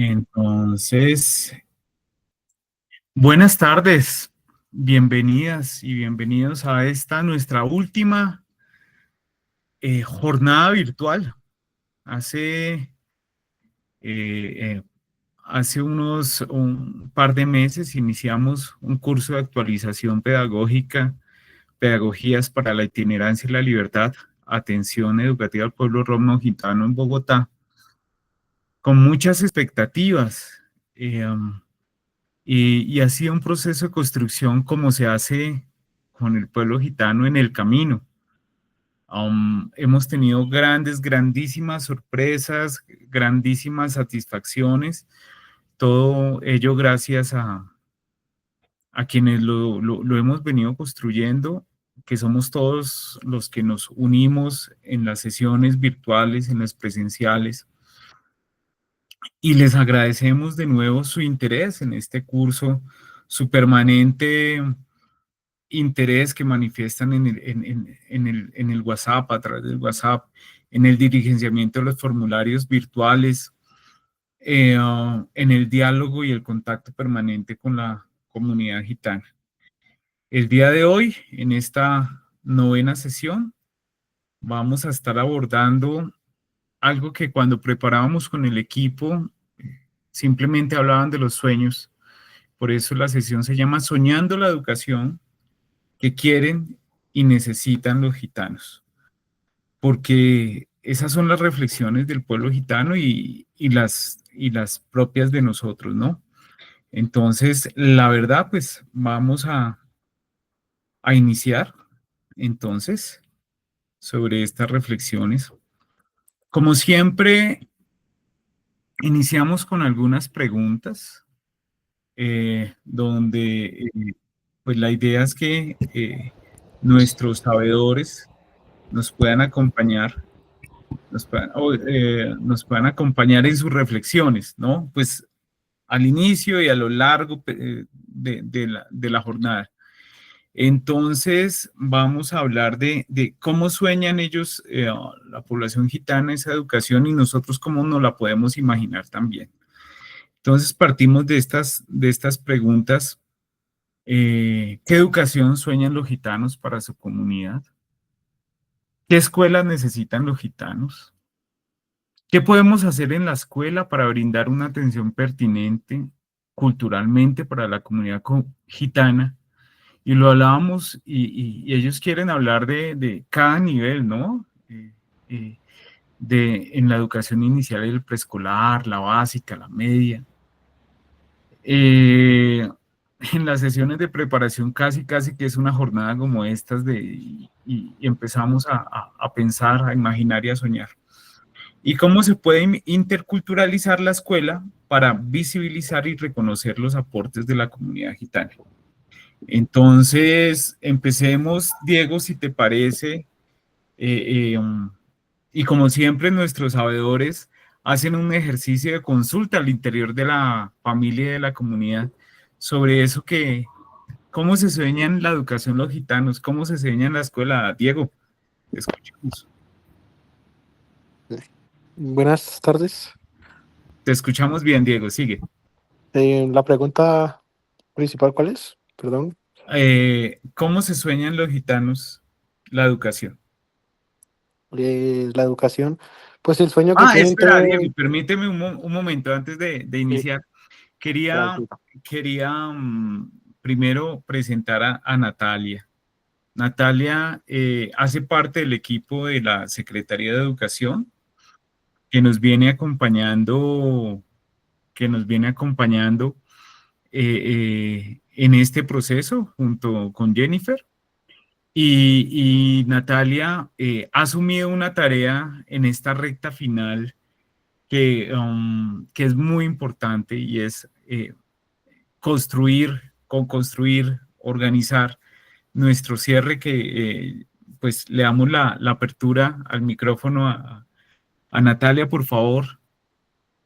Entonces, buenas tardes, bienvenidas y bienvenidos a esta nuestra última jornada virtual. Hace, eh, hace un par de meses iniciamos un curso de actualización pedagógica, Pedagogías para la Itinerancia y la Libertad, Atención Educativa al Pueblo Romo Gitano en Bogotá, con muchas expectativas. Eh, y ha sido un proceso de construcción como se hace con el pueblo gitano en el camino. Hemos tenido grandísimas sorpresas, grandísimas satisfacciones, todo ello gracias a quienes lo hemos venido construyendo, que somos todos los que nos unimos en las sesiones virtuales, en las presenciales, y les agradecemos de nuevo su interés en este curso, su permanente interés que manifiestan en el WhatsApp, a través del WhatsApp, en el diligenciamiento de los formularios virtuales, en el diálogo y el contacto permanente con la comunidad gitana. El día de hoy, en esta novena sesión, vamos a estar abordando algo que cuando preparábamos con el equipo, simplemente hablaban de los sueños. Por eso la sesión se llama Soñando la Educación que quieren y necesitan los gitanos, porque esas son las reflexiones del pueblo gitano y las propias de nosotros, ¿no? Entonces, la verdad, pues vamos a iniciar entonces sobre estas reflexiones. Como siempre, iniciamos con algunas preguntas, donde pues la idea es que nuestros sabedores nos puedan acompañar, nos puedan acompañar en sus reflexiones, ¿no? Pues al inicio y a lo largo de la jornada. Entonces, vamos a hablar de cómo sueñan ellos, la población gitana, esa educación y nosotros cómo nos la podemos imaginar también. Entonces, partimos de estas preguntas. ¿Qué educación sueñan los gitanos para su comunidad? ¿Qué escuelas necesitan los gitanos? ¿Qué podemos hacer en la escuela para brindar una atención pertinente culturalmente para la comunidad gitana? Y lo hablábamos y ellos quieren hablar de cada nivel, ¿no? Eh, en la educación inicial, el preescolar, la básica, la media. En las sesiones de preparación casi que es una jornada como estas y empezamos a pensar, a imaginar y a soñar. ¿Y cómo se puede interculturalizar la escuela para visibilizar y reconocer los aportes de la comunidad gitana? Entonces, empecemos, Diego, si te parece, y como siempre nuestros sabedores hacen un ejercicio de consulta al interior de la familia y de la comunidad sobre eso cómo se sueña en la educación los gitanos, cómo se sueña en la escuela. Diego, te escuchamos. Buenas tardes. Te escuchamos bien, Diego, sigue. La pregunta principal, ¿cuál es? Perdón. ¿Cómo se sueñan los gitanos la educación? La educación, pues el sueño que tienen Espera, Diego, todos. permíteme un momento antes de iniciar. Quería, Tranquilo. quería primero presentar a Natalia. Natalia hace parte del equipo de la Secretaría de Educación que nos viene acompañando, en este proceso junto con Jennifer. Y Natalia ha asumido una tarea en esta recta final que es muy importante y es construir, organizar nuestro cierre pues le damos la apertura al micrófono a Natalia, por favor,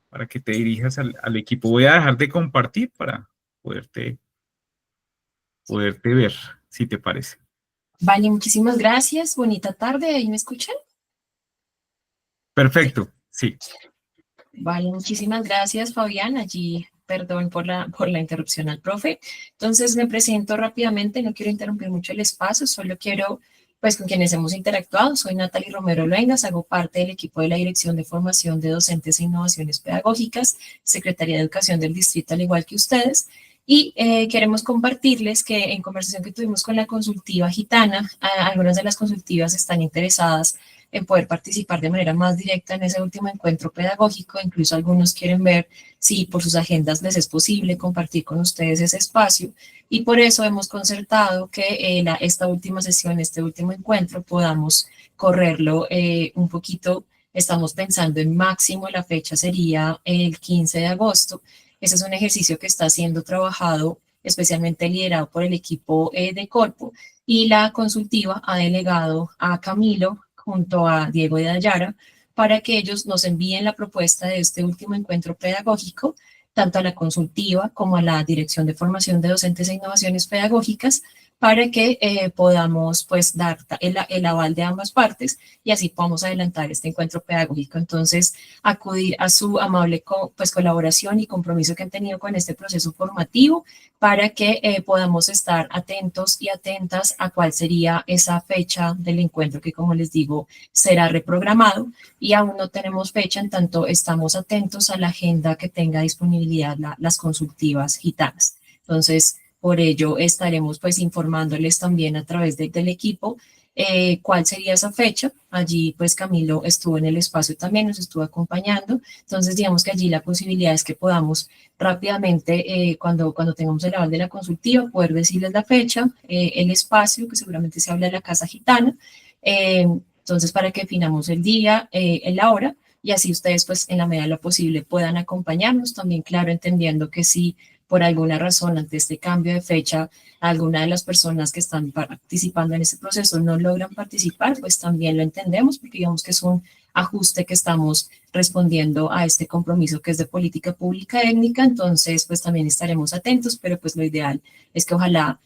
para que te dirijas al equipo. Voy a dejar de compartir para poderte ver, si te parece. Vale, muchísimas gracias. Bonita tarde. ¿Ahí me escuchan? Perfecto, sí. Vale, muchísimas gracias, Fabián. Allí, perdón por la interrupción al profe. Entonces, me presento rápidamente, no quiero interrumpir mucho el espacio, solo quiero, pues, con quienes hemos interactuado. Soy Natalie Romero Luengas, hago parte del equipo de la Dirección de Formación de Docentes e Innovaciones Pedagógicas, Secretaría de Educación del Distrito, al igual que ustedes. Y queremos compartirles que en conversación que tuvimos con la consultiva gitana, algunas de las consultivas están interesadas en poder participar de manera más directa en ese último encuentro pedagógico. Incluso algunos quieren ver si por sus agendas les es posible compartir con ustedes ese espacio. Y por eso hemos concertado que esta última sesión, este último encuentro, podamos correrlo un poquito. Estamos pensando en máximo, la fecha sería el 15 de agosto. Ese es un ejercicio que está siendo trabajado, especialmente liderado por el equipo de Corpo, y la consultiva ha delegado a Camilo junto a Diego de Ayara para que ellos nos envíen la propuesta de este último encuentro pedagógico, tanto a la consultiva como a la Dirección de Formación de Docentes e Innovaciones Pedagógicas, para que podamos pues dar el aval de ambas partes y así podamos adelantar este encuentro pedagógico. Entonces, acudir a su amable pues, colaboración y compromiso que han tenido con este proceso formativo para que podamos estar atentos y atentas a cuál sería esa fecha del encuentro que, como les digo, será reprogramado y aún no tenemos fecha, en tanto estamos atentos a la agenda que tenga disponibilidad las consultivas gitanas. Entonces, por ello estaremos pues informándoles también a través del equipo cuál sería esa fecha. Allí pues Camilo estuvo en el espacio también, nos estuvo acompañando. Entonces digamos que allí la posibilidad es que podamos rápidamente, cuando tengamos el aval de la consultiva, poder decirles la fecha, el espacio, que seguramente se habla de la Casa Gitana. Entonces para que definamos el día, la hora, y así ustedes pues en la medida de lo posible puedan acompañarnos. También claro, entendiendo que si por alguna razón ante este cambio de fecha alguna de las personas que están participando en ese proceso no logran participar, pues también lo entendemos porque digamos que es un ajuste que estamos respondiendo a este compromiso que es de política pública étnica. Entonces pues también estaremos atentos, pero pues lo ideal es que ojalá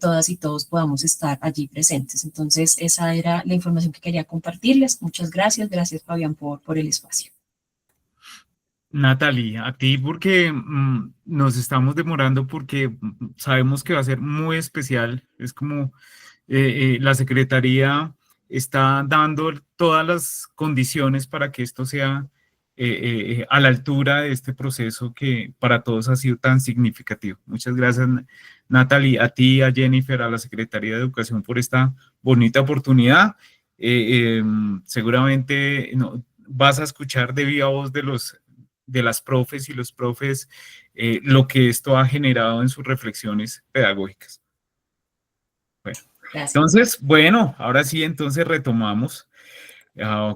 todas y todos podamos estar allí presentes. Entonces esa era la información que quería compartirles. Muchas gracias, gracias Fabián por el espacio. Natalie, a ti porque nos estamos demorando porque sabemos que va a ser muy especial. Es como la Secretaría está dando todas las condiciones para que esto sea a la altura de este proceso que para todos ha sido tan significativo. Muchas gracias, Natalie, a ti, a Jennifer, a la Secretaría de Educación por esta bonita oportunidad. Seguramente no, vas a escuchar de viva voz de las profes y los profes lo que esto ha generado en sus reflexiones pedagógicas. Bueno, Gracias. entonces, bueno, ahora sí, entonces retomamos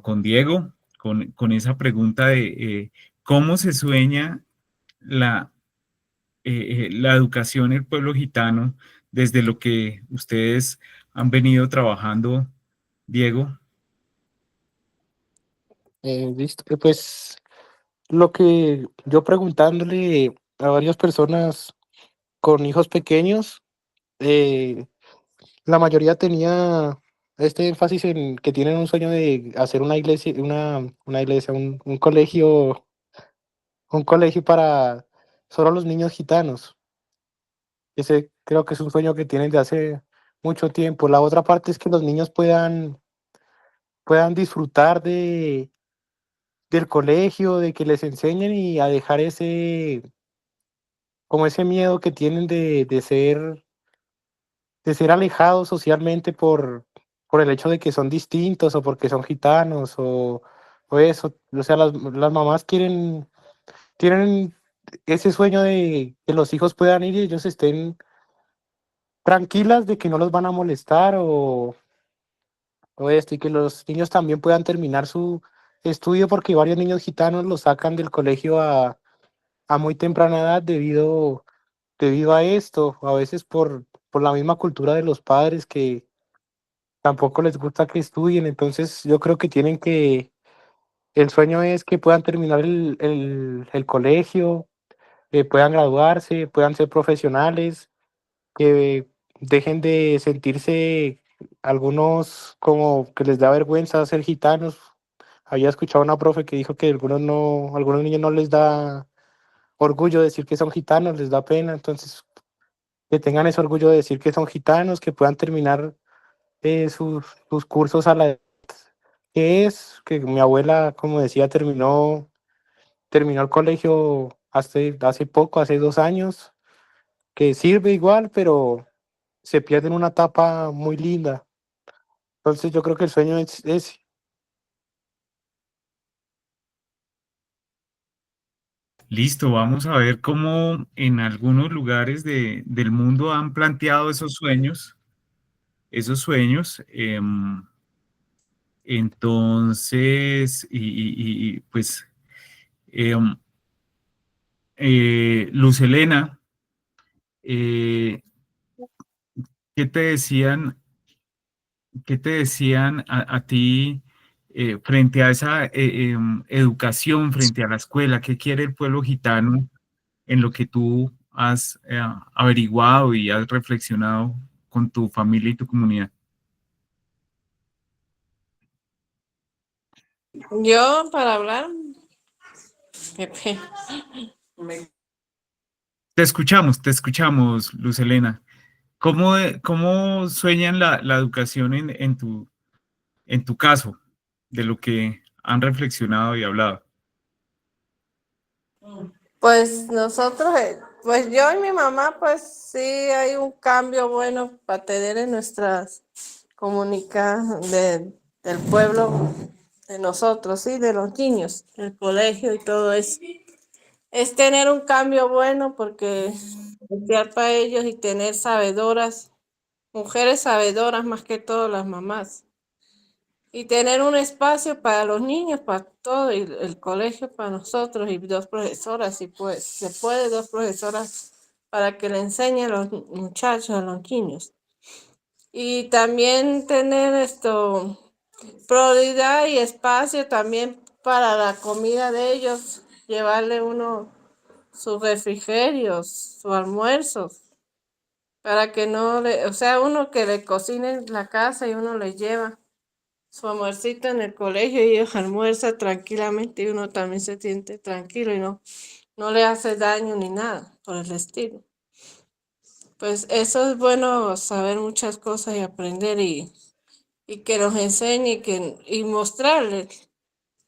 con Diego, con esa pregunta de cómo se sueña la educación en el pueblo gitano desde lo que ustedes han venido trabajando, Diego. Listo. Pues lo que yo preguntándole a varias personas con hijos pequeños, eh, la mayoría tenía este énfasis en que tienen un sueño de hacer una iglesia, una iglesia, un colegio para solo los niños gitanos. Ese creo que es un sueño que tienen de hace mucho tiempo. La otra parte es que los niños puedan disfrutar del colegio, de que les enseñen y a dejar como ese miedo que tienen de ser alejados socialmente por el hecho de que son distintos o porque son gitanos o eso. O sea, las mamás tienen ese sueño de que los hijos puedan ir y ellos estén tranquilas de que no los van a molestar o esto, y que los niños también puedan terminar su estudio, porque varios niños gitanos los sacan del colegio a muy temprana edad debido a esto, a veces por la misma cultura de los padres que tampoco les gusta que estudien. Entonces yo creo que el sueño es que puedan terminar el colegio, que puedan graduarse, puedan ser profesionales, que dejen de sentirse algunos como que les da vergüenza ser gitanos, había escuchado a una profe que dijo que algunos niños no les da orgullo decir que son gitanos, les da pena, entonces que tengan ese orgullo de decir que son gitanos, que puedan terminar sus cursos a la edad que es, que mi abuela, como decía, terminó el colegio hace poco, hace 2 años, que sirve igual, pero se pierde en una etapa muy linda. Entonces yo creo que el sueño es ese. Listo, vamos a ver cómo en algunos lugares del mundo han planteado esos sueños. Entonces, pues, em, Luz Helena, eh, ¿qué te decían, qué te decían a ti frente a esa educación, frente a la escuela? ¿Qué quiere el pueblo gitano en lo que tú has averiguado y has reflexionado con tu familia y tu comunidad? Yo para hablar, Pepe. Te escuchamos, Luz Helena. ¿Cómo sueñan la educación en tu caso, de lo que han reflexionado y hablado? Pues nosotros, pues yo y mi mamá, pues sí hay un cambio bueno para tener en nuestras del pueblo, de nosotros, sí, de los niños, el colegio y todo eso. Es tener un cambio bueno porque estudiar para ellos y tener sabedoras, mujeres sabedoras más que todo las mamás. Y tener un espacio para los niños, para todo, y el colegio para nosotros, y 2 profesoras, y pues se puede 2 profesoras para que le enseñen a los muchachos, a los niños. Y también tener prioridad y espacio también para la comida de ellos, llevarle uno sus refrigerios, sus almuerzos, para que no o sea, uno que le cocine en la casa y uno le lleva su almuercito en el colegio y ellos almuerzan tranquilamente y uno también se siente tranquilo y no le hace daño ni nada por el estilo. Pues eso es bueno, saber muchas cosas y aprender y que nos enseñe y mostrarles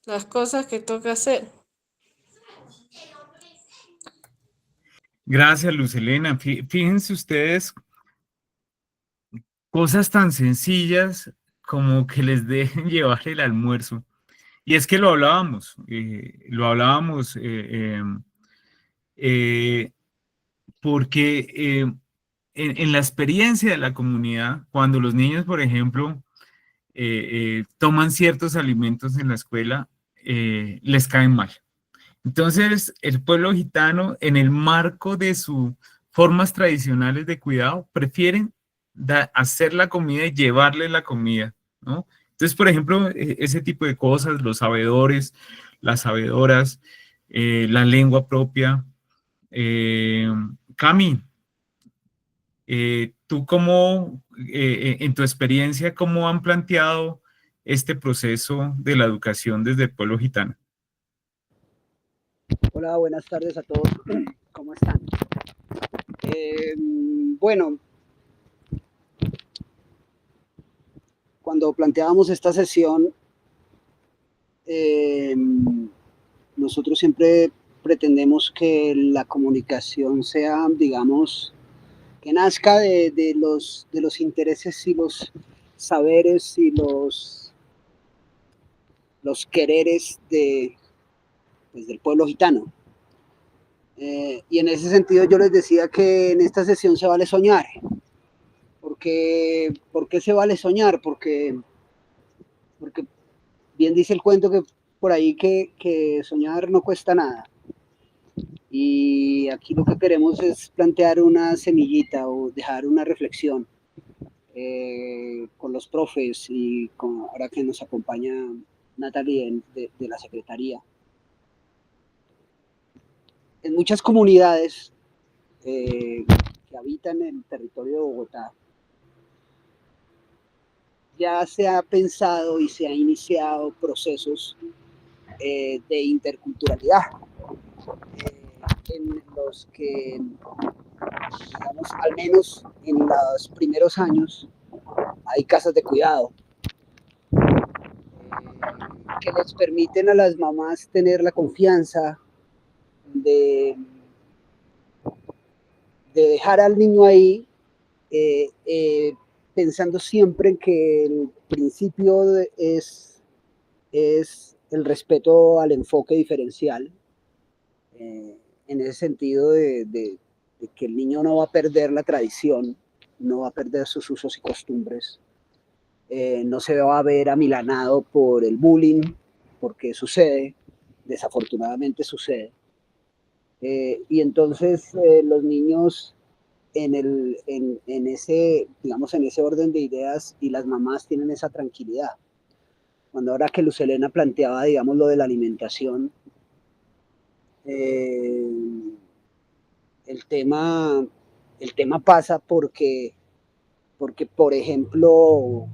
las cosas que toca hacer. Gracias, Luz Helena. Fíjense ustedes, cosas tan sencillas como que les dejen llevar el almuerzo. Y es que lo hablábamos eh, porque en la experiencia de la comunidad, cuando los niños, por ejemplo, toman ciertos alimentos en la escuela, les caen mal. Entonces, el pueblo gitano, en el marco de sus formas tradicionales de cuidado, prefieren hacer la comida y llevarle la comida, ¿no? Entonces, por ejemplo, ese tipo de cosas, los sabedores, las sabedoras, la lengua propia. Cami, ¿tú en tu experiencia, cómo han planteado este proceso de la educación desde el pueblo gitano? Hola, buenas tardes a todos. ¿Cómo están? Bueno, cuando planteábamos esta sesión, eh, nosotros siempre pretendemos que la comunicación sea, digamos, que nazca de los intereses y los saberes y los quereres pues, del pueblo gitano. Y en ese sentido yo les decía que en esta sesión se vale soñar. ¿Por qué se vale soñar? Porque bien dice el cuento que por ahí que soñar no cuesta nada. Y aquí lo que queremos es plantear una semillita o dejar una reflexión con los profes y ahora que nos acompaña Natalie de la Secretaría. En muchas comunidades que habitan el territorio de Bogotá, ya se ha pensado y se ha iniciado procesos de interculturalidad, en los que, digamos, al menos en los primeros años, hay casas de cuidado que les permiten a las mamás tener la confianza de dejar al niño ahí, pensando siempre en que el principio es el respeto al enfoque diferencial, en ese sentido de que el niño no va a perder la tradición, no va a perder sus usos y costumbres, no se va a ver amilanado por el bullying, porque sucede, desafortunadamente sucede. Y entonces los niños en ese, digamos, en ese orden de ideas, y las mamás tienen esa tranquilidad. Cuando ahora que Luz Helena planteaba, digamos, lo de la alimentación, el tema pasa porque por ejemplo,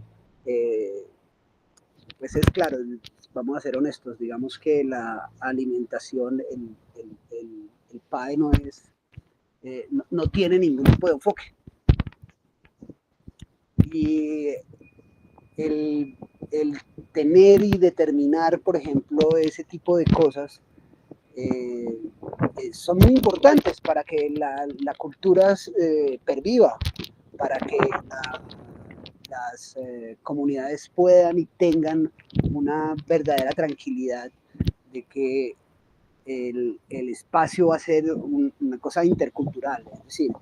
pues es claro, vamos a ser honestos, digamos que la alimentación, el PAE no es, no tiene ningún tipo de enfoque. Y el tener y determinar, por ejemplo, ese tipo de cosas, son muy importantes para que la cultura perviva, para que las comunidades puedan y tengan una verdadera tranquilidad de que el espacio va a ser una cosa intercultural, es decir,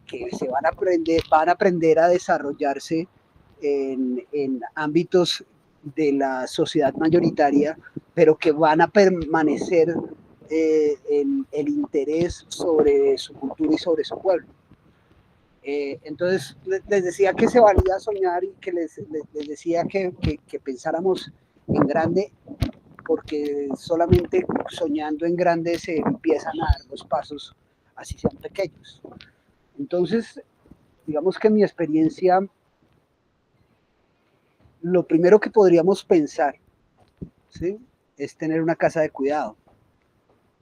que se van a aprender a desarrollarse en ámbitos de la sociedad mayoritaria, pero que van a permanecer el interés sobre su cultura y sobre su pueblo. Entonces les decía que se valía soñar y que les decía que pensáramos en grande, porque solamente soñando en grande se empiezan a dar los pasos, así sean pequeños. Entonces, digamos que en mi experiencia, lo primero que podríamos pensar, ¿sí?, es tener una casa de cuidado,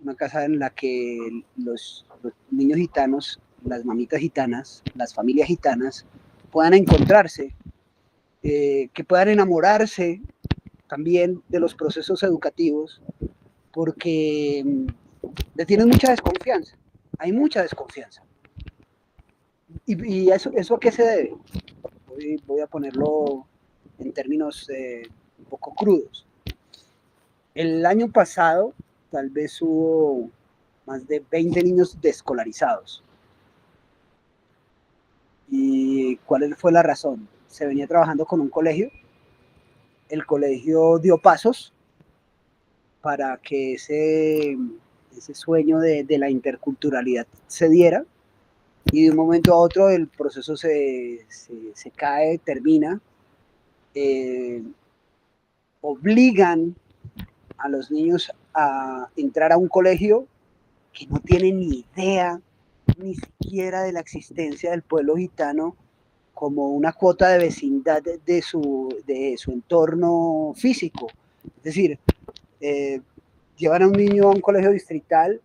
una casa en la que los niños gitanos, las mamitas gitanas, las familias gitanas puedan encontrarse, que puedan enamorarse también de los procesos educativos, porque le tienen mucha desconfianza, hay mucha desconfianza. ¿Y eso a qué se debe? Voy a ponerlo en términos un poco crudos. El año pasado tal vez hubo más de 20 niños desescolarizados. ¿Y cuál fue la razón? Se venía trabajando con un colegio, el colegio dio pasos para que ese sueño de la interculturalidad se diera, y de un momento a otro el proceso se cae, termina, obligan a los niños a entrar a un colegio que no tienen ni idea ni siquiera de la existencia del pueblo gitano como una cuota de vecindad de su entorno físico. Es decir, llevan a un niño a un colegio distrital,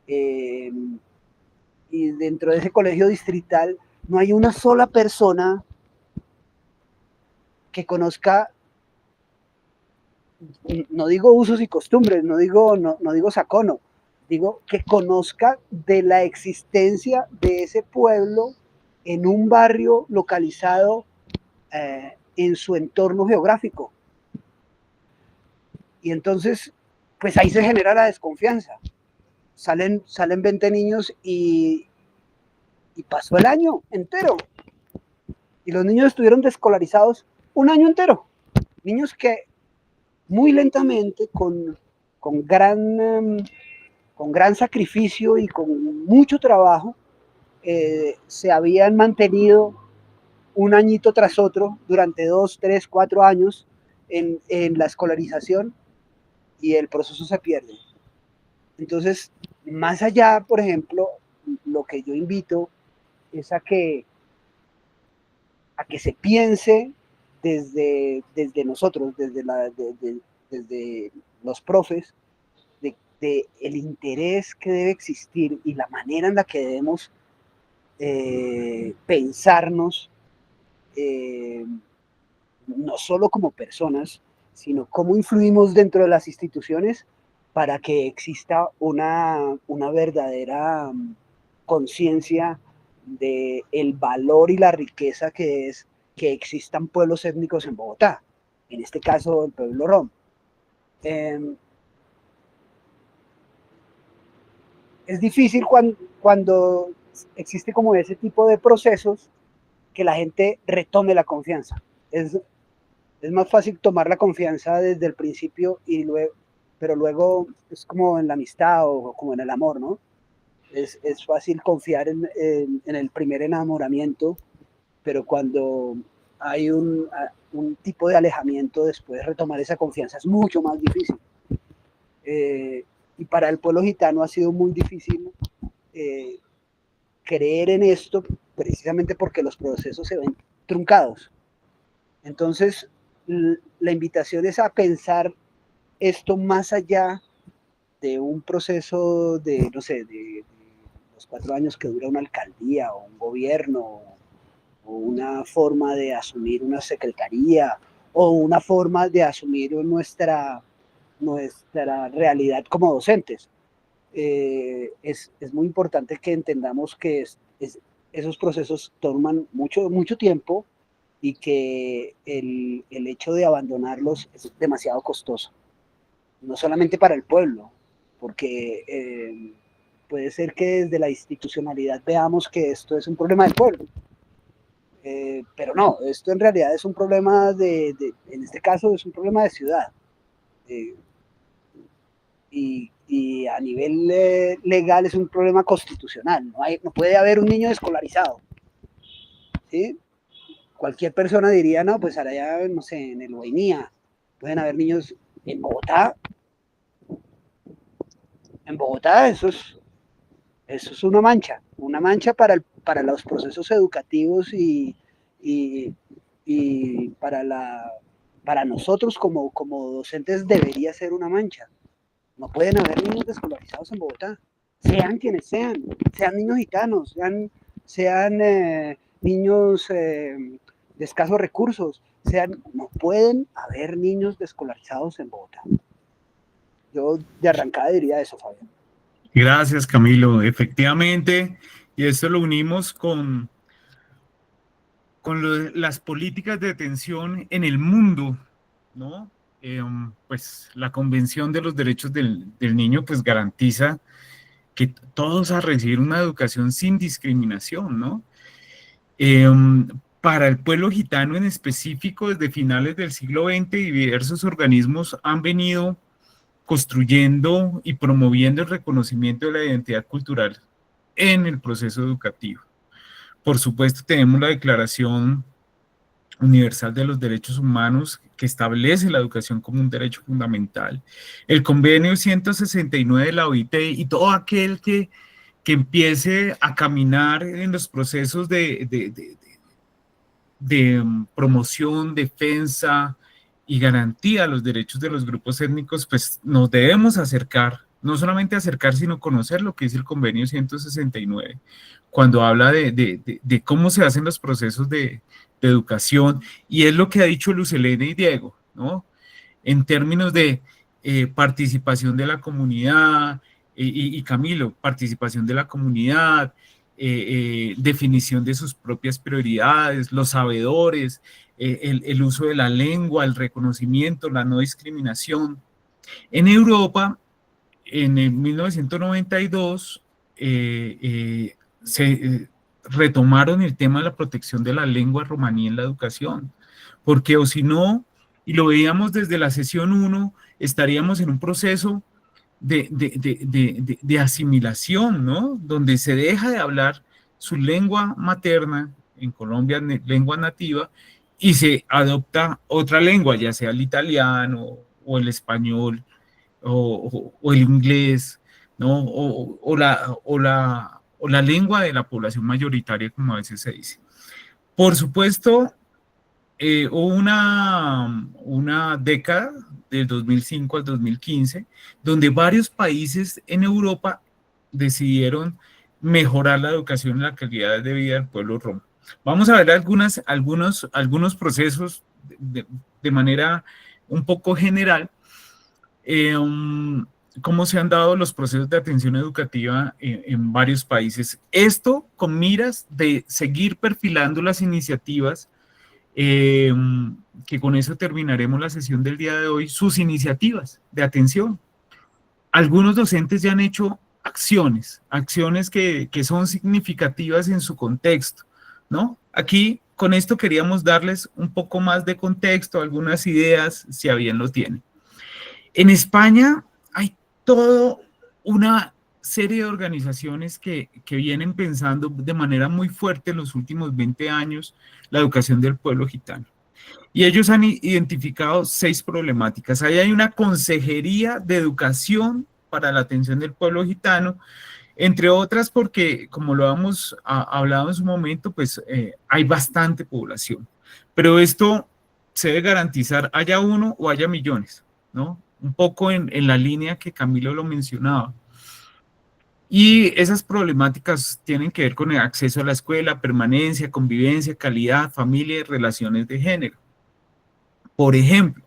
y dentro de ese colegio distrital no hay una sola persona que conozca, no digo usos y costumbres, no digo sacono, digo que conozca de la existencia de ese pueblo en un barrio localizado en su entorno geográfico. Y entonces, pues ahí se genera la desconfianza. Salen 20 niños y pasó el año entero. Y los niños estuvieron desescolarizados un año entero. Niños que muy lentamente, con gran sacrificio y con mucho trabajo, se habían mantenido un añito tras otro durante 2, 3, 4 años en la escolarización, y el proceso se pierde. Entonces, más allá, por ejemplo, lo que yo invito es a que se piense desde nosotros, desde los profes, de el interés que debe existir y la manera en la que debemos pensarnos, no solo como personas, sino cómo influimos dentro de las instituciones para que exista una verdadera conciencia del valor y la riqueza que es que existan pueblos étnicos en Bogotá, en este caso el pueblo rom. Es difícil cuando existe como ese tipo de procesos que la gente retome la confianza. Es más fácil tomar la confianza desde el principio, pero luego es como en la amistad o como en el amor, ¿no? Es fácil confiar en el primer enamoramiento, pero cuando hay un tipo de alejamiento, después retomar esa confianza es mucho más difícil. Y para el pueblo gitano ha sido muy difícil creer en esto, precisamente porque los procesos se ven truncados. Entonces, la invitación es a pensar esto más allá de un proceso de, no sé, de los 4 años que dura una alcaldía o un gobierno, o una forma de asumir una secretaría, o una forma de asumir nuestra realidad como docentes. Es muy importante que entendamos que esos procesos toman mucho tiempo y que el hecho de abandonarlos es demasiado costoso, no solamente para el pueblo, porque puede ser que desde la institucionalidad veamos que esto es un problema del pueblo, pero no, esto en realidad es un problema en este caso es un problema de ciudad, y a nivel legal es un problema constitucional, no puede haber un niño desescolarizado, ¿sí? Cualquier persona diría, no, pues allá, no sé, en el Guainía, pueden haber niños en Bogotá. En Bogotá eso es una mancha para los procesos educativos y para nosotros como docentes debería ser una mancha. No pueden haber niños desescolarizados en Bogotá, sean quienes sean niños gitanos, sean niños de escasos recursos, no pueden haber niños desescolarizados en Bogotá. Yo de arrancada diría eso, Fabián. Gracias, Camilo. Efectivamente, y esto lo unimos con las políticas de atención en el mundo, ¿no? Pues la Convención de los Derechos del Niño pues garantiza que todos a recibir una educación sin discriminación, ¿no? Para el pueblo gitano en específico, desde finales del siglo XX, diversos organismos han venido construyendo y promoviendo el reconocimiento de la identidad cultural en el proceso educativo. Por supuesto, tenemos la Declaración Universal de los Derechos Humanos, que establece la educación como un derecho fundamental, el Convenio 169 de la OIT y todo aquel que empiece a caminar en los procesos de promoción, defensa y garantía de los derechos de los grupos étnicos, pues nos debemos acercar, no solamente acercar, sino conocer lo que dice el Convenio 169, cuando habla de cómo se hacen los procesos de educación, y es lo que ha dicho Luz Helena y Diego, ¿no? En términos de participación de la comunidad, y Camilo, participación de la comunidad, definición de sus propias prioridades, los sabedores, el uso de la lengua, el reconocimiento, la no discriminación. En Europa, en el 1992, se retomaron el tema de la protección de la lengua romaní en la educación, porque o si no, y lo veíamos desde la sesión 1, estaríamos en un proceso de asimilación, ¿no? Donde se deja de hablar su lengua materna, en Colombia lengua nativa, y se adopta otra lengua, ya sea el italiano o el español o el inglés, ¿no? O la lengua de la población mayoritaria, como a veces se dice. Por supuesto, hubo una década, del 2005 al 2015, donde varios países en Europa decidieron mejorar la educación y la calidad de vida del pueblo romo. Vamos a ver algunos procesos de manera un poco general, cómo se han dado los procesos de atención educativa en varios países. Esto con miras de seguir perfilando las iniciativas, que con eso terminaremos la sesión del día de hoy, sus iniciativas de atención. Algunos docentes ya han hecho acciones que son significativas en su contexto, ¿no? Aquí, con esto queríamos darles un poco más de contexto, algunas ideas, si a bien lo tienen. En España hay toda una serie de organizaciones que vienen pensando de manera muy fuerte en los últimos 20 años la educación del pueblo gitano. Y ellos han identificado 6 problemáticas. Ahí hay una consejería de educación para la atención del pueblo gitano, entre otras porque, como lo hemos hablado en su momento, pues hay bastante población. Pero esto se debe garantizar, haya uno o haya millones, ¿no? Un poco en la línea que Camilo lo mencionaba. Y esas problemáticas tienen que ver con el acceso a la escuela, permanencia, convivencia, calidad, familia y relaciones de género. Por ejemplo,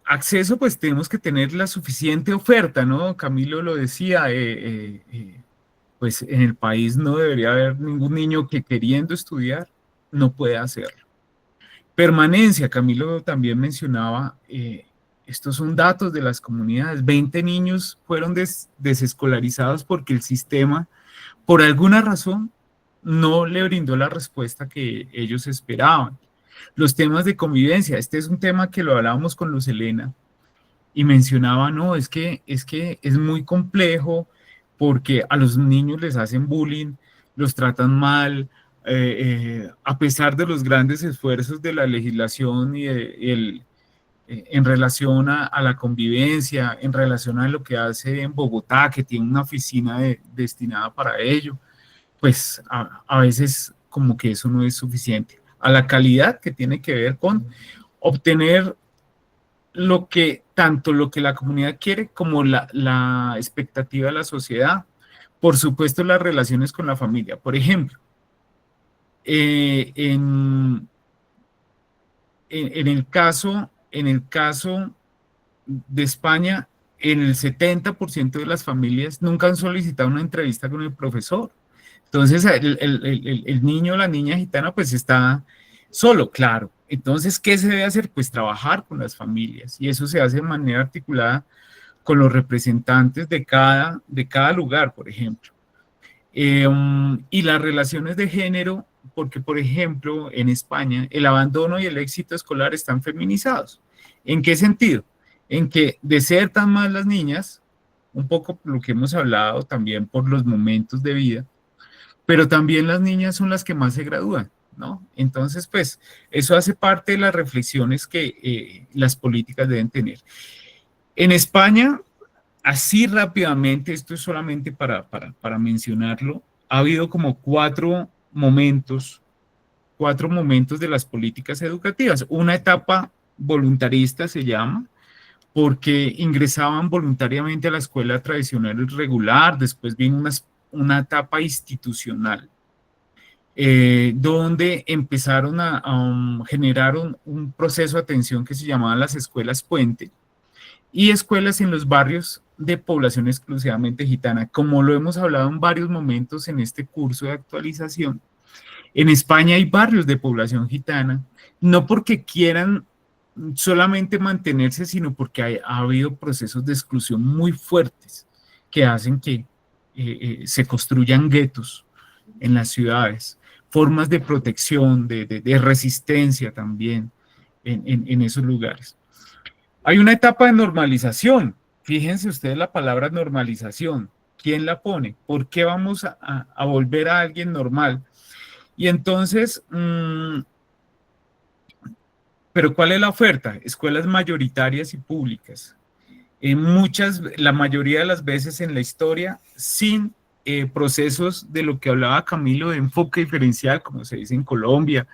acceso, pues tenemos que tener la suficiente oferta, ¿no? Camilo lo decía, pues en el país no debería haber ningún niño que queriendo estudiar no pueda hacerlo. Permanencia, Camilo también mencionaba, estos son datos de las comunidades, 20 niños fueron desescolarizados porque el sistema, por alguna razón, no le brindó la respuesta que ellos esperaban. Los temas de convivencia, este es un tema que lo hablábamos con Luz Helena y mencionaba, no, es que es muy complejo porque a los niños les hacen bullying, los tratan mal, a pesar de los grandes esfuerzos de la legislación en relación a la convivencia, en relación a lo que hace en Bogotá, que tiene una oficina destinada para ello, pues a veces como que eso no es suficiente. A la calidad, que tiene que ver con obtener tanto lo que la comunidad quiere como la expectativa de la sociedad. Por supuesto, las relaciones con la familia. Por ejemplo, en el caso de España, en el 70% de las familias nunca han solicitado una entrevista con el profesor. Entonces, el niño o la niña gitana pues está solo, claro. Entonces, ¿qué se debe hacer? Pues trabajar con las familias, y eso se hace de manera articulada con los representantes de cada lugar, por ejemplo. Y las relaciones de género, porque, por ejemplo, en España, el abandono y el éxito escolar están feminizados. ¿En qué sentido? En que desertan más las niñas, un poco por lo que hemos hablado, también por los momentos de vida, pero también las niñas son las que más se gradúan, ¿no? Entonces, pues, eso hace parte de las reflexiones que las políticas deben tener. En España, así rápidamente, esto es solamente para mencionarlo, ha habido como 4 momentos de las políticas educativas. Una etapa voluntarista se llama, porque ingresaban voluntariamente a la escuela tradicional y regular. Después vino una etapa institucional, donde empezaron a generar un proceso de atención que se llamaban las escuelas puente, y escuelas en los barrios de población exclusivamente gitana. Como lo hemos hablado en varios momentos en este curso de actualización, en España hay barrios de población gitana, no porque quieran solamente mantenerse, sino porque ha habido procesos de exclusión muy fuertes que hacen que se construyan guetos en las ciudades, formas de protección, de resistencia también en esos lugares. Hay una etapa de normalización. Fíjense ustedes la palabra normalización. ¿Quién la pone? ¿Por qué vamos a volver a alguien normal? Y entonces, ¿pero cuál es la oferta? Escuelas mayoritarias y públicas. La mayoría de las veces en la historia, sin procesos de lo que hablaba Camilo, de enfoque diferencial, como se dice en Colombia,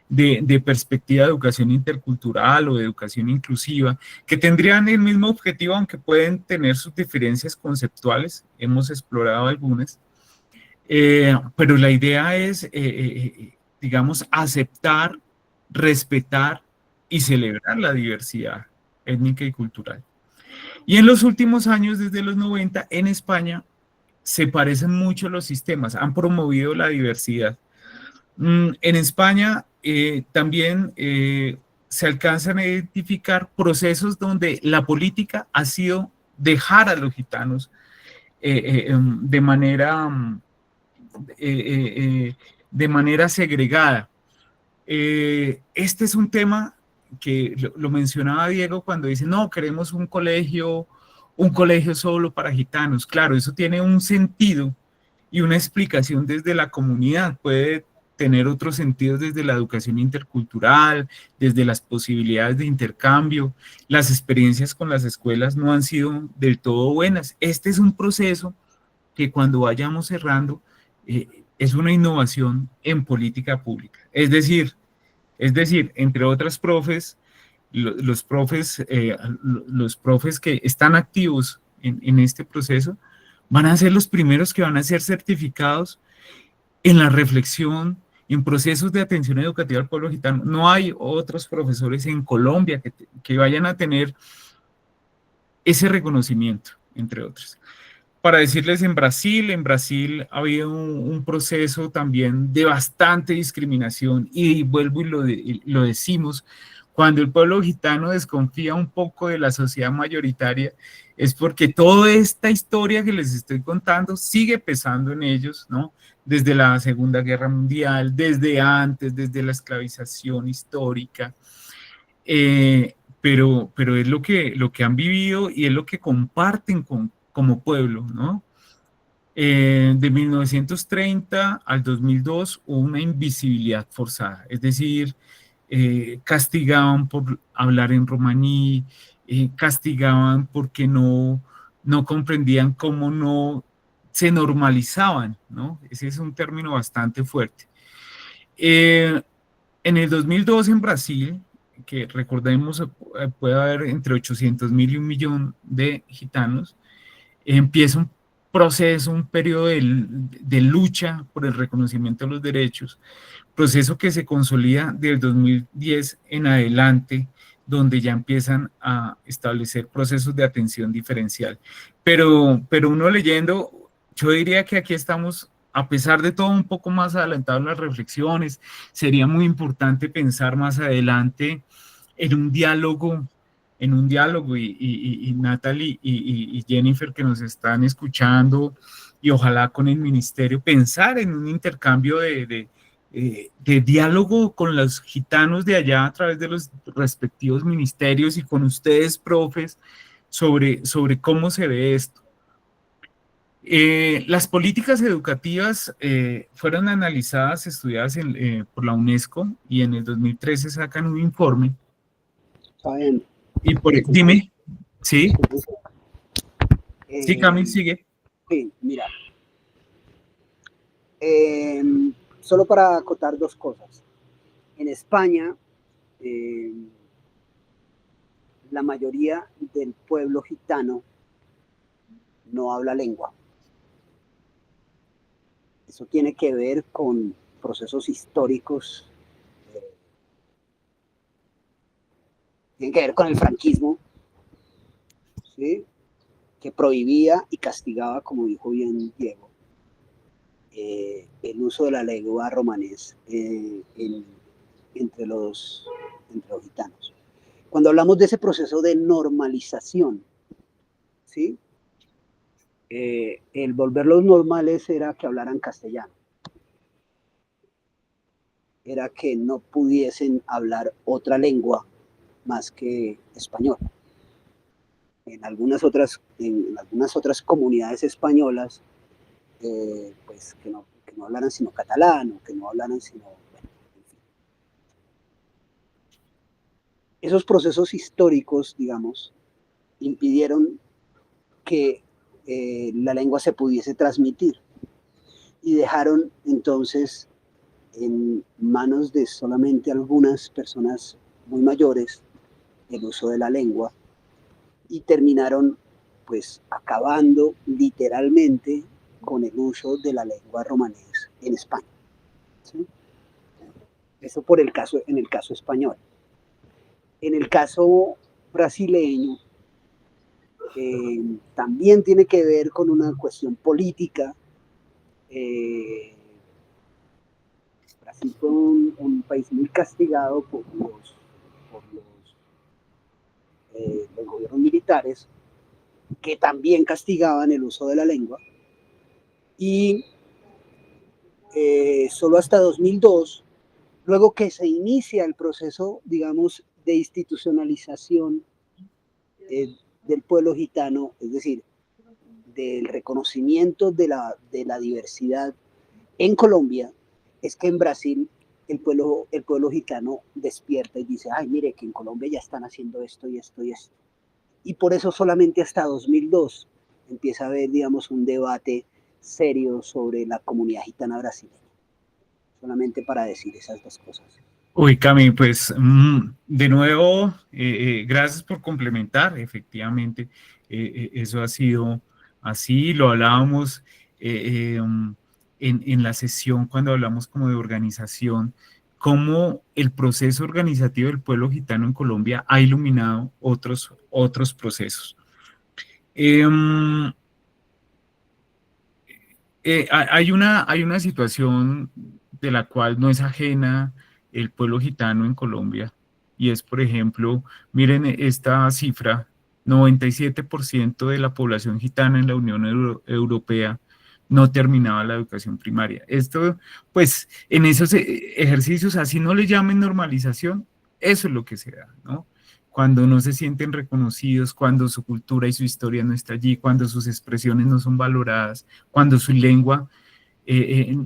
de perspectiva de educación intercultural o de educación inclusiva, que tendrían el mismo objetivo, aunque pueden tener sus diferencias conceptuales, hemos explorado algunas, pero la idea es, digamos, aceptar, respetar y celebrar la diversidad étnica y cultural. Y en los últimos años, desde los 90, en España, se parecen mucho los sistemas, han promovido la diversidad. En España también se alcanzan a identificar procesos donde la política ha sido dejar a los gitanos de manera de manera segregada. Este es un tema que lo mencionaba Diego cuando dice, no, queremos un colegio solo para gitanos. Claro, eso tiene un sentido y una explicación desde la comunidad. Puede tener otros sentidos desde la educación intercultural, desde las posibilidades de intercambio. Las experiencias con las escuelas no han sido del todo buenas. Este es un proceso que cuando vayamos cerrando es una innovación en política pública. Es decir, entre otras profes, los profes que están activos en este proceso van a ser los primeros que van a ser certificados en la reflexión, en procesos de atención educativa al pueblo gitano. No hay otros profesores en Colombia que vayan a tener ese reconocimiento, entre otros. Para decirles, en Brasil ha habido un proceso también de bastante discriminación, y vuelvo y lo decimos, cuando el pueblo gitano desconfía un poco de la sociedad mayoritaria, es porque toda esta historia que les estoy contando sigue pesando en ellos, ¿no? Desde la Segunda Guerra Mundial, desde antes, desde la esclavización histórica, pero es lo que han vivido y es lo que comparten como pueblo, ¿no? De 1930 al 2002 hubo una invisibilidad forzada, es decir, castigaban por hablar en romaní, castigaban porque no comprendían cómo no se normalizaban, ¿no? Ese es un término bastante fuerte. En el 2002 en Brasil, que recordemos puede haber entre 800.000 y 1.000.000 de gitanos, empieza un proceso, un periodo de lucha por el reconocimiento de los derechos, proceso que se consolida del 2010 en adelante, donde ya empiezan a establecer procesos de atención diferencial. Pero uno leyendo, yo diría que aquí estamos, a pesar de todo, un poco más adelantados en las reflexiones. Sería muy importante pensar más adelante en un diálogo, y Natalie y Jennifer, que nos están escuchando, y ojalá con el ministerio, pensar en un intercambio de diálogo con los gitanos de allá a través de los respectivos ministerios y con ustedes, profes, sobre cómo se ve esto. Las políticas educativas fueron analizadas, estudiadas por la UNESCO, y en el 2013 sacan un informe. Está bien. Y dime, ¿sí? Sí, Camil, sigue. Sí, mira. Solo para acotar dos cosas. En España, la mayoría del pueblo gitano no habla lengua. Eso tiene que ver con procesos históricos, tiene que ver con el franquismo, ¿sí? Que prohibía y castigaba, como dijo bien Diego, el uso de la lengua romanés entre los gitanos. Cuando hablamos de ese proceso de normalización, ¿sí? El volverlos normales era que hablaran castellano, era que no pudiesen hablar otra lengua más que español. En algunas otras comunidades españolas, pues que no hablaran sino catalán, o que no hablaran sino... Bueno, en fin. Esos procesos históricos, digamos, impidieron que la lengua se pudiese transmitir. y dejaron entonces en manos de solamente algunas personas muy mayores el uso de la lengua y terminaron pues acabando literalmente con el uso de la lengua romanés en España. ¿Sí? Eso por el caso, en el caso español. En el caso brasileño, también tiene que ver con una cuestión política. Brasil fue un país muy castigado por los gobiernos militares, que también castigaban el uso de la lengua. Y solo hasta 2002, luego que se inicia el proceso, digamos, de institucionalización del pueblo gitano, es decir, del reconocimiento de la diversidad en Colombia, es que en Brasil el pueblo gitano despierta y dice, ay, mire, que en Colombia ya están haciendo esto y esto y esto. Y por eso solamente hasta 2002 empieza a haber, digamos, un debate serio sobre la comunidad gitana brasileña. Solamente para decir esas dos cosas. Uy, Cami, pues de nuevo, gracias por complementar. Efectivamente, eso ha sido así, lo hablábamos en la sesión cuando hablamos como de organización, cómo el proceso organizativo del pueblo gitano en Colombia ha iluminado otros procesos. Hay una situación de la cual no es ajena el pueblo gitano en Colombia, y es, por ejemplo, miren esta cifra: 97% de la población gitana en la Unión Europea no terminaba la educación primaria. Esto, pues, en esos ejercicios, así no le llamen normalización, eso es lo que se da, ¿no? Cuando no se sienten reconocidos, cuando su cultura y su historia no está allí, cuando sus expresiones no son valoradas, cuando su lengua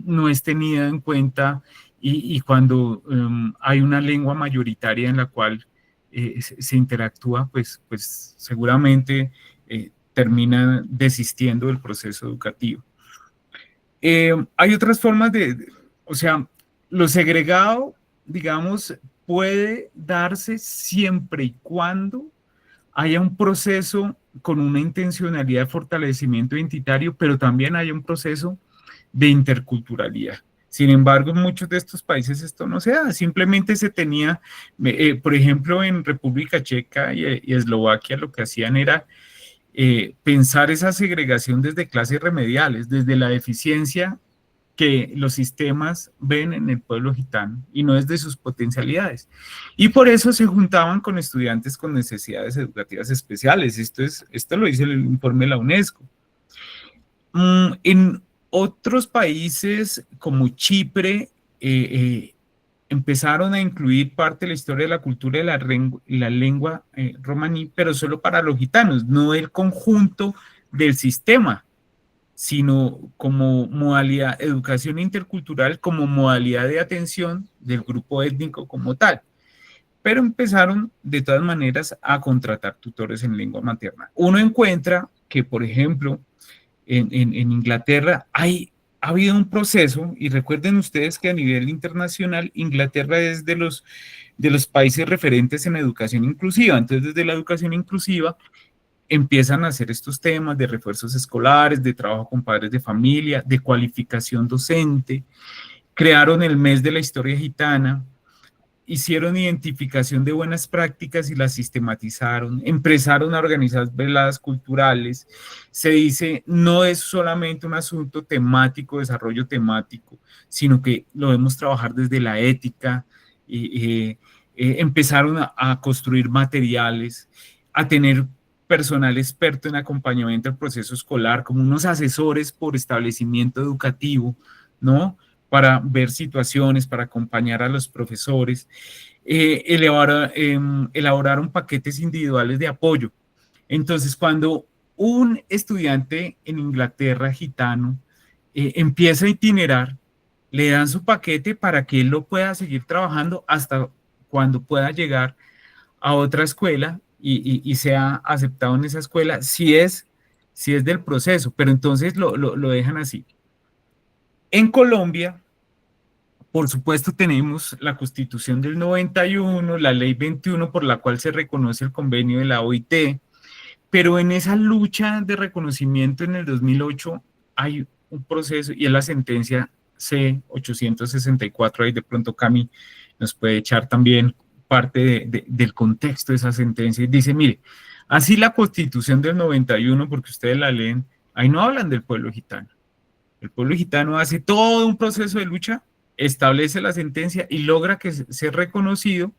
no es tenida en cuenta y cuando hay una lengua mayoritaria en la cual se interactúa, pues seguramente termina desistiendo del proceso educativo. Hay otras formas o sea, lo segregado, digamos, puede darse siempre y cuando haya un proceso con una intencionalidad de fortalecimiento identitario, pero también haya un proceso de interculturalidad. Sin embargo, en muchos de estos países esto no se da, simplemente se tenía, por ejemplo, en República Checa y Eslovaquia, lo que hacían era pensar esa segregación desde clases remediales, desde la deficiencia que los sistemas ven en el pueblo gitano y no desde sus potencialidades. Y por eso se juntaban con estudiantes con necesidades educativas especiales. Esto lo dice el informe de la UNESCO. En otros países como Chipre, empezaron a incluir parte de la historia de la cultura de la lengua romaní, pero solo para los gitanos, no el conjunto del sistema, sino como modalidad de educación intercultural, como modalidad de atención del grupo étnico como tal. Pero empezaron de todas maneras a contratar tutores en lengua materna. Uno encuentra que, por ejemplo, en Inglaterra ha habido un proceso, y recuerden ustedes que a nivel internacional Inglaterra es de los países referentes en educación inclusiva. Entonces, desde la educación inclusiva empiezan a hacer estos temas de refuerzos escolares, de trabajo con padres de familia, de cualificación docente. Crearon el mes de la historia gitana, hicieron identificación de buenas prácticas y las sistematizaron, empezaron a organizar veladas culturales. Se dice, no es solamente un asunto temático, desarrollo temático, sino que lo debemos trabajar desde la ética. Empezaron a construir materiales, a tener personal experto en acompañamiento al proceso escolar, como unos asesores por establecimiento educativo, ¿no? Para ver situaciones, para acompañar a los profesores, elaboraron paquetes individuales de apoyo. Entonces, cuando un estudiante en Inglaterra gitano empieza a itinerar, le dan su paquete para que él lo pueda seguir trabajando hasta cuando pueda llegar a otra escuela y sea aceptado en esa escuela, si es del proceso, pero entonces lo dejan así. En Colombia, por supuesto, tenemos la Constitución del 91, la Ley 21, por la cual se reconoce el convenio de la OIT, pero en esa lucha de reconocimiento en el 2008 hay un proceso y es la sentencia C-864, ahí de pronto Cami nos puede echar también parte del contexto de esa sentencia, y dice, mire, así la Constitución del 91, porque ustedes la leen, ahí no hablan del pueblo gitano. El pueblo gitano hace todo un proceso de lucha, establece la sentencia y logra que sea reconocido,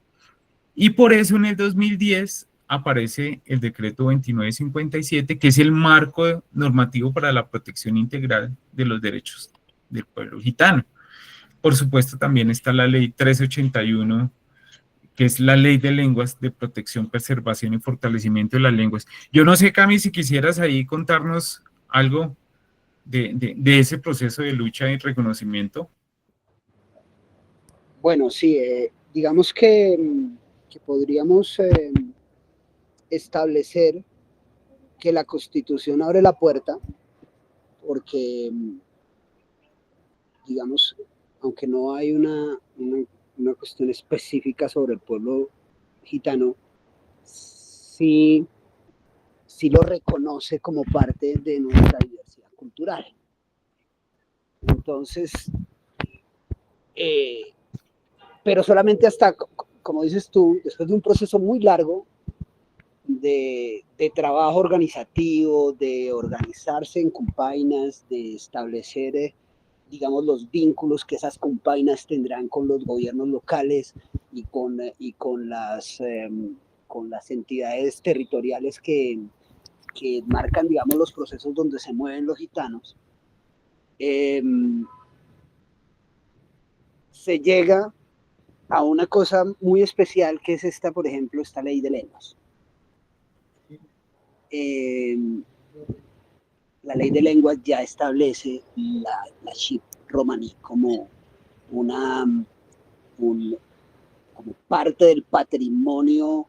y por eso en el 2010 aparece el decreto 2957, que es el marco normativo para la protección integral de los derechos del pueblo gitano. Por supuesto, también está la ley 1381, que es la ley de lenguas de protección, preservación y fortalecimiento de las lenguas. Yo no sé, Cami, si quisieras ahí contarnos algo de ese proceso de lucha y reconocimiento. Bueno, sí, digamos que podríamos establecer que la Constitución abre la puerta porque, digamos, aunque no hay una cuestión específica sobre el pueblo gitano, sí lo reconoce como parte de nuestra diversidad cultural. Entonces, pero solamente hasta, como dices tú, después de un proceso muy largo de trabajo organizativo, de organizarse en compainas, de establecer, digamos, los vínculos que esas compainas tendrán con los gobiernos locales y con las entidades territoriales que marcan, digamos, los procesos donde se mueven los gitanos, se llega a una cosa muy especial que es esta, por ejemplo, esta ley de lenguas. La ley de lenguas ya establece la Chip romaní como como parte del patrimonio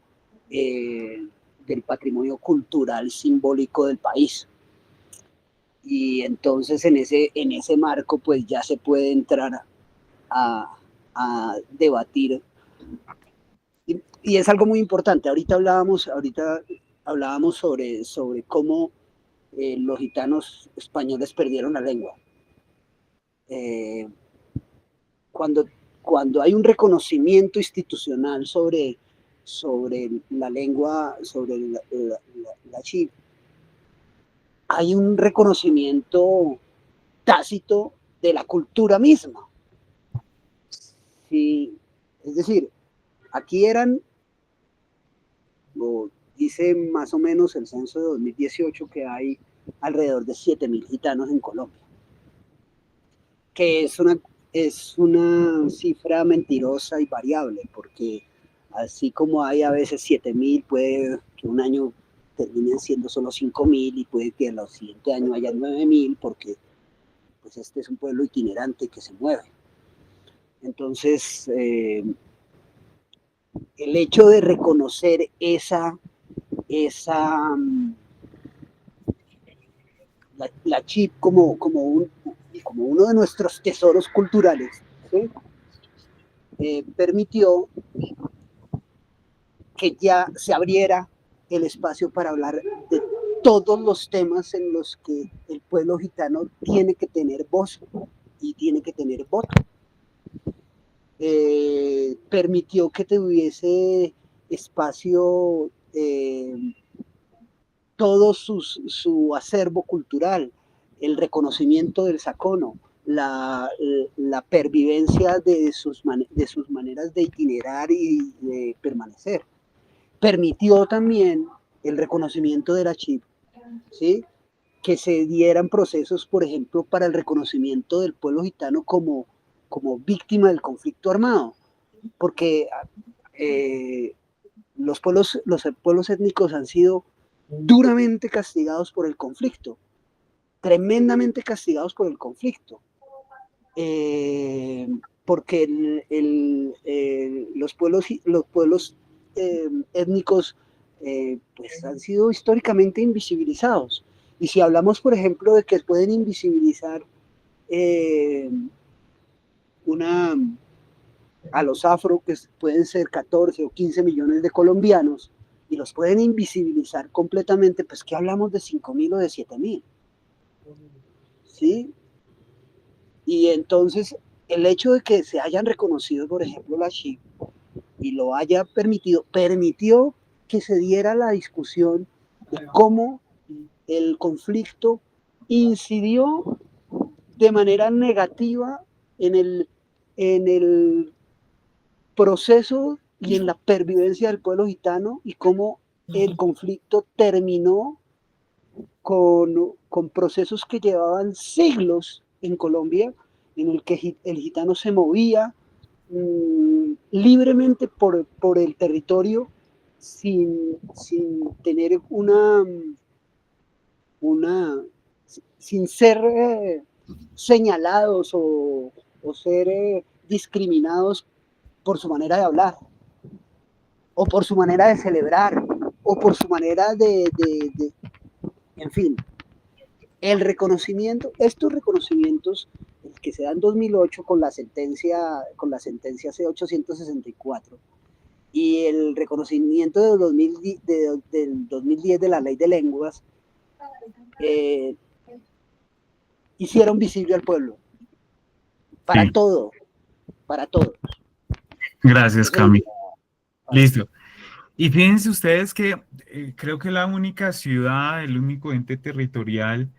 cultural simbólico del país. Y entonces en ese marco pues ya se puede entrar a debatir. Y es algo muy importante. Ahorita hablábamos sobre cómo los gitanos españoles perdieron la lengua. Cuando hay un reconocimiento institucional sobre la lengua, sobre la Chip, hay un reconocimiento tácito de la cultura misma. Sí, es decir, aquí dice más o menos el censo de 2018 que hay alrededor de 7.000 gitanos en Colombia, que es una cifra mentirosa y variable, porque así como hay a veces 7.000, puede que un año terminen siendo solo 5.000 y puede que el siguiente año haya 9.000, porque pues este es un pueblo itinerante que se mueve. Entonces, el hecho de reconocer la Chip como uno de nuestros tesoros culturales, ¿sí? Permitió que ya se abriera el espacio para hablar de todos los temas en los que el pueblo gitano tiene que tener voz y tiene que tener voto. Permitió que tuviese espacio todo su acervo cultural, el reconocimiento del sacono, la pervivencia de sus maneras de itinerar y de permanecer. Permitió también el reconocimiento de la Chip, ¿sí? Que se dieran procesos, por ejemplo, para el reconocimiento del pueblo gitano como víctima del conflicto armado, porque los pueblos étnicos han sido duramente castigados por el conflicto, tremendamente castigados por el conflicto, porque los pueblos étnicos pues han sido históricamente invisibilizados. Y si hablamos, por ejemplo, de que pueden invisibilizar a los afro, que pueden ser 14 o 15 millones de colombianos, y los pueden invisibilizar completamente, pues ¿qué hablamos de 5.000 o de 7.000? ¿Sí? Y entonces el hecho de que se hayan reconocido, por ejemplo, la SHIC, y lo haya permitió que se diera la discusión de cómo el conflicto incidió de manera negativa en el proceso y en la pervivencia del pueblo gitano, y cómo el conflicto terminó con procesos que llevaban siglos en Colombia, en el que el gitano se movía libremente por el territorio sin tener sin ser señalados o ser discriminados por su manera de hablar, o por su manera de celebrar, o por su manera de en fin, el reconocimiento, estos reconocimientos, el que se da en 2008 con la sentencia C-864, y el reconocimiento del 2010 de la ley de lenguas, hicieron visible al pueblo, para todo, para todo. Gracias, Cami. Listo. Y fíjense ustedes que creo que la única ciudad, el único ente territorial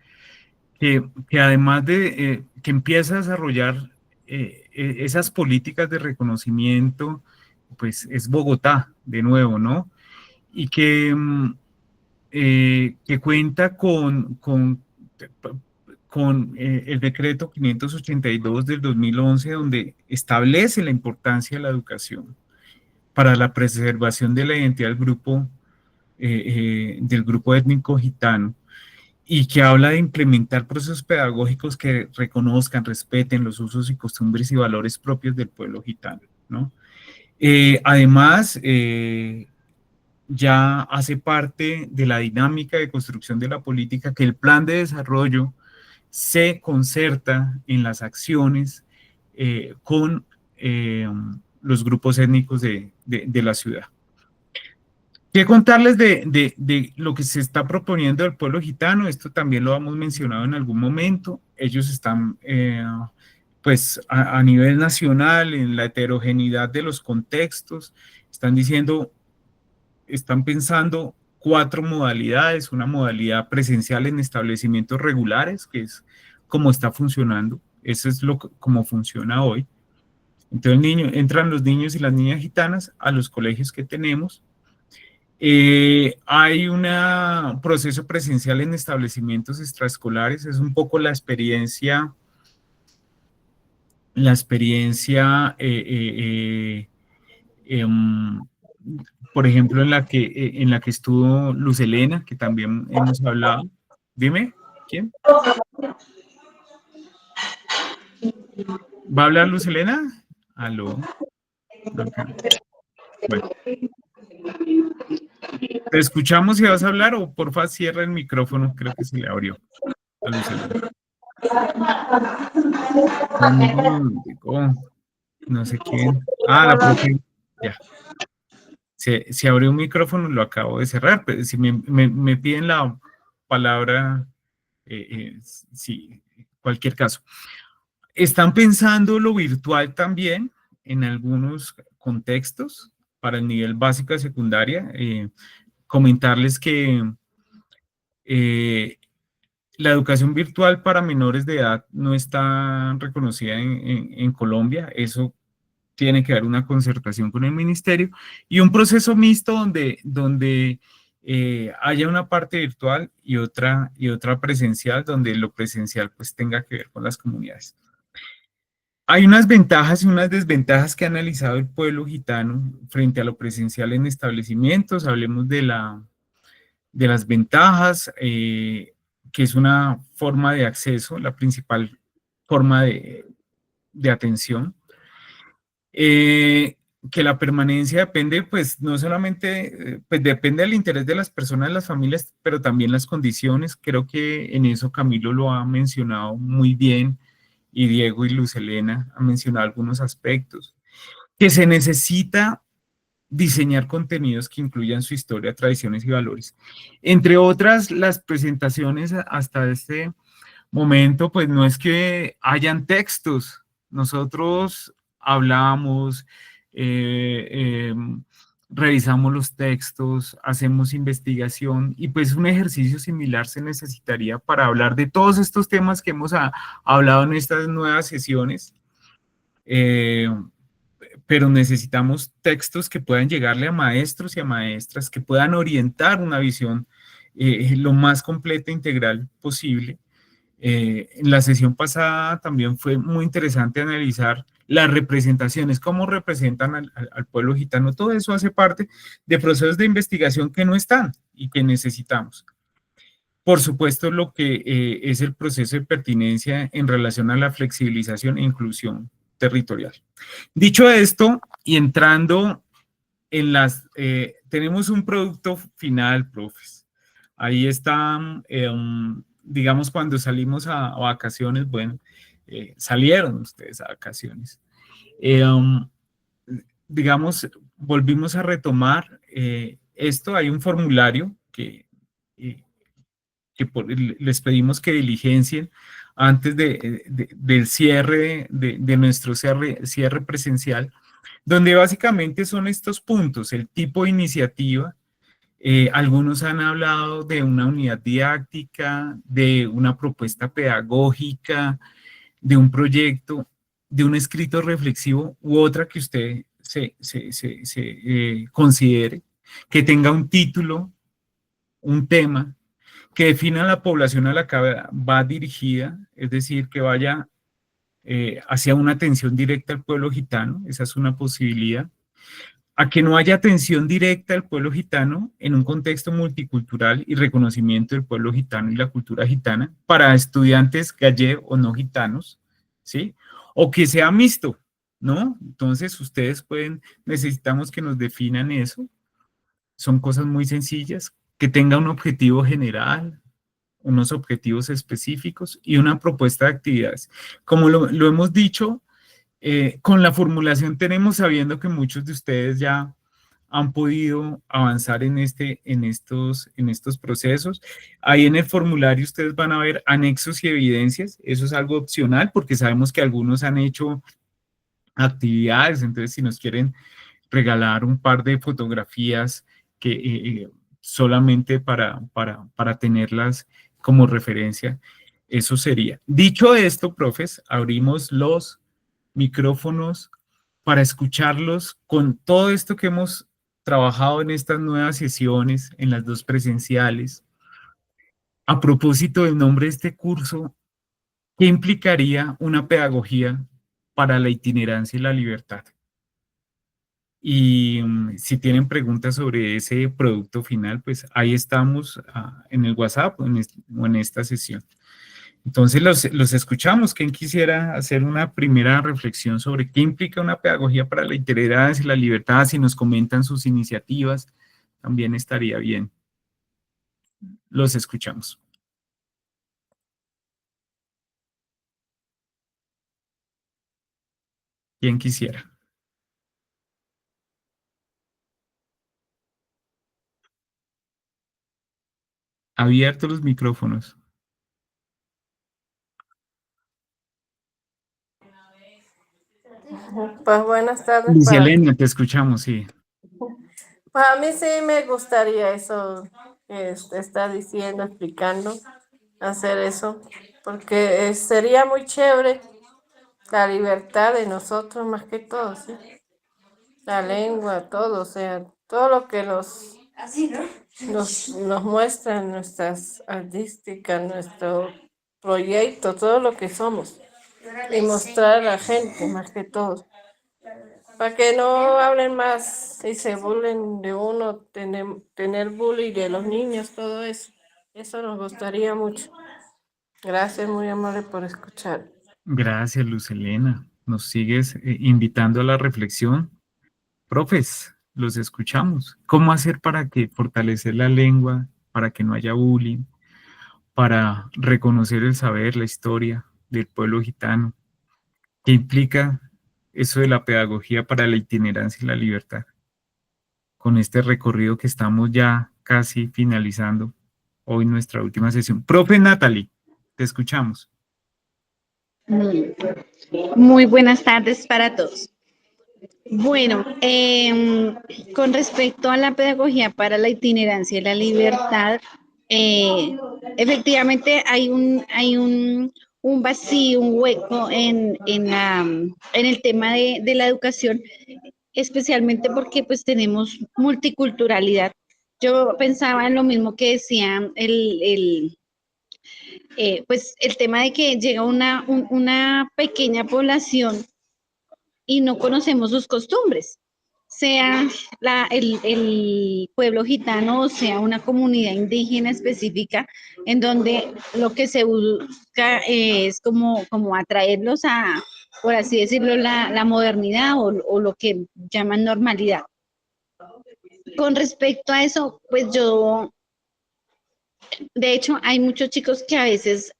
que además de que empieza a desarrollar esas políticas de reconocimiento, pues es Bogotá, de nuevo, ¿no? Y que cuenta con el decreto 582 del 2011, donde establece la importancia de la educación para la preservación de la identidad del grupo étnico gitano, y que habla de implementar procesos pedagógicos que reconozcan, respeten los usos y costumbres y valores propios del pueblo gitano, ¿no? Además, ya hace parte de la dinámica de construcción de la política que el plan de desarrollo se concerta en las acciones con los grupos étnicos de la ciudad. ¿Qué contarles de lo que se está proponiendo del pueblo gitano? Esto también lo hemos mencionado en algún momento. Ellos están, pues, a nivel nacional, en la heterogeneidad de los contextos, están pensando 4 modalidades: una modalidad presencial en establecimientos regulares, que es como está funcionando. Eso es como funciona hoy. Entonces entran los niños y las niñas gitanas a los colegios que tenemos. Hay un proceso presencial en establecimientos extraescolares. Es un poco la experiencia por ejemplo, en la que estuvo Luz Helena, que también hemos hablado. Dime, ¿quién? ¿Va a hablar Luz Helena? ¿Aló? Okay. Bueno. ¿Te escuchamos y vas a hablar, o porfa cierra el micrófono? Creo que se le abrió a Luz Helena. No sé quién. Ah, la profe. Ya. Se abrió un micrófono, lo acabo de cerrar, pero si me piden la palabra, sí, cualquier caso. Están pensando lo virtual también en algunos contextos para el nivel básico de secundaria. Comentarles que la educación virtual para menores de edad no está reconocida en Colombia. Eso tiene que haber una concertación con el ministerio y un proceso mixto donde haya una parte virtual y otra presencial, donde lo presencial pues tenga que ver con las comunidades. Hay unas ventajas y unas desventajas que ha analizado el pueblo gitano frente a lo presencial en establecimientos. Hablemos de las ventajas, que es una forma de acceso, la principal forma de atención. Que la permanencia depende, pues, no solamente, pues, depende del interés de las personas, de las familias, pero también las condiciones. Creo que en eso Camilo lo ha mencionado muy bien, y Diego y Luz Helena han mencionado algunos aspectos, que se necesita diseñar contenidos que incluyan su historia, tradiciones y valores. Entre otras, las presentaciones hasta este momento, pues no es que hayan textos. Nosotros hablamos, eh, eh, revisamos los textos, hacemos investigación y pues un ejercicio similar se necesitaría para hablar de todos estos temas que hemos hablado en estas nuevas sesiones. Pero necesitamos textos que puedan llegarle a maestros y a maestras, que puedan orientar una visión lo más completa e integral posible. En la sesión pasada también fue muy interesante analizar las representaciones, cómo representan al pueblo gitano. Todo eso hace parte de procesos de investigación que no están y que necesitamos. Por supuesto, lo que es el proceso de pertinencia en relación a la flexibilización e inclusión territorial. Dicho esto, y entrando en las, tenemos un producto final, profes. Ahí está, digamos, cuando salimos a vacaciones, bueno, salieron ustedes a vacaciones. Digamos, volvimos a retomar esto, hay un formulario eh, les pedimos que diligencien antes del cierre, de nuestro cierre presencial, donde básicamente son estos puntos, el tipo de iniciativa. Algunos han hablado de una unidad didáctica, de una propuesta pedagógica, de un proyecto, de un escrito reflexivo u otra que usted se considere, que tenga un título, un tema, que defina la población a la que va dirigida, es decir, que vaya hacia una atención directa al pueblo gitano, esa es una posibilidad, a que no haya atención directa al pueblo gitano en un contexto multicultural y reconocimiento del pueblo gitano y la cultura gitana para estudiantes gallegos o no gitanos, ¿sí? O que sea mixto, ¿no? Entonces ustedes necesitamos que nos definan eso, son cosas muy sencillas, que tenga un objetivo general, unos objetivos específicos y una propuesta de actividades. Como lo hemos dicho, con la formulación tenemos, sabiendo que muchos de ustedes ya han podido avanzar en estos procesos. Ahí en el formulario ustedes van a ver anexos y evidencias. Eso es algo opcional porque sabemos que algunos han hecho actividades, entonces si nos quieren regalar un par de fotografías que solamente para tenerlas como referencia, eso sería. Dicho esto, profes, abrimos los micrófonos para escucharlos con todo esto que hemos trabajado en estas nuevas sesiones, en las dos presenciales. A propósito del nombre de este curso, ¿qué implicaría una pedagogía para la itinerancia y la libertad? Y si tienen preguntas sobre ese producto final, pues ahí estamos en el WhatsApp o en esta sesión. Entonces los escuchamos. ¿Quién quisiera hacer una primera reflexión sobre qué implica una pedagogía para la itinerancia y la libertad? Si nos comentan sus iniciativas, también estaría bien. Los escuchamos. ¿Quién quisiera? Abiertos los micrófonos. Pues buenas tardes. Lucia Elena, te escuchamos, sí. Pues a mí sí me gustaría eso que usted está diciendo, explicando, hacer eso, porque sería muy chévere la libertad de nosotros más que todo, ¿sí? La lengua, todo, o sea, todo lo que nos muestra nuestras artísticas, nuestro proyecto, todo lo que somos, y mostrar a la gente más que todo. Para que no hablen más y se burlen de uno, tener bullying de los niños, todo eso. Eso nos gustaría mucho. Gracias, muy amable por escuchar. Gracias, Luz Elena. Nos sigues invitando a la reflexión. Profes, los escuchamos. ¿Cómo hacer para que fortalecer la lengua, para que no haya bullying, para reconocer el saber, la historia del pueblo gitano, ¿Qué implica eso de la pedagogía para la itinerancia y la libertad? Con este recorrido que estamos ya casi finalizando hoy nuestra última sesión. Profe Natalie, te escuchamos. Muy buenas tardes para todos. Bueno, con respecto a la pedagogía para la itinerancia y la libertad, efectivamente hay un vacío, un hueco en el tema de la educación, especialmente porque pues tenemos multiculturalidad. Yo pensaba en lo mismo que decía pues el tema de que llega una pequeña población y no conocemos sus costumbres, sea el pueblo gitano o sea una comunidad indígena específica, en donde lo que se busca es como atraerlos a, por así decirlo, la modernidad o lo que llaman normalidad. Con respecto a eso, pues yo, de hecho, hay muchos chicos que a veces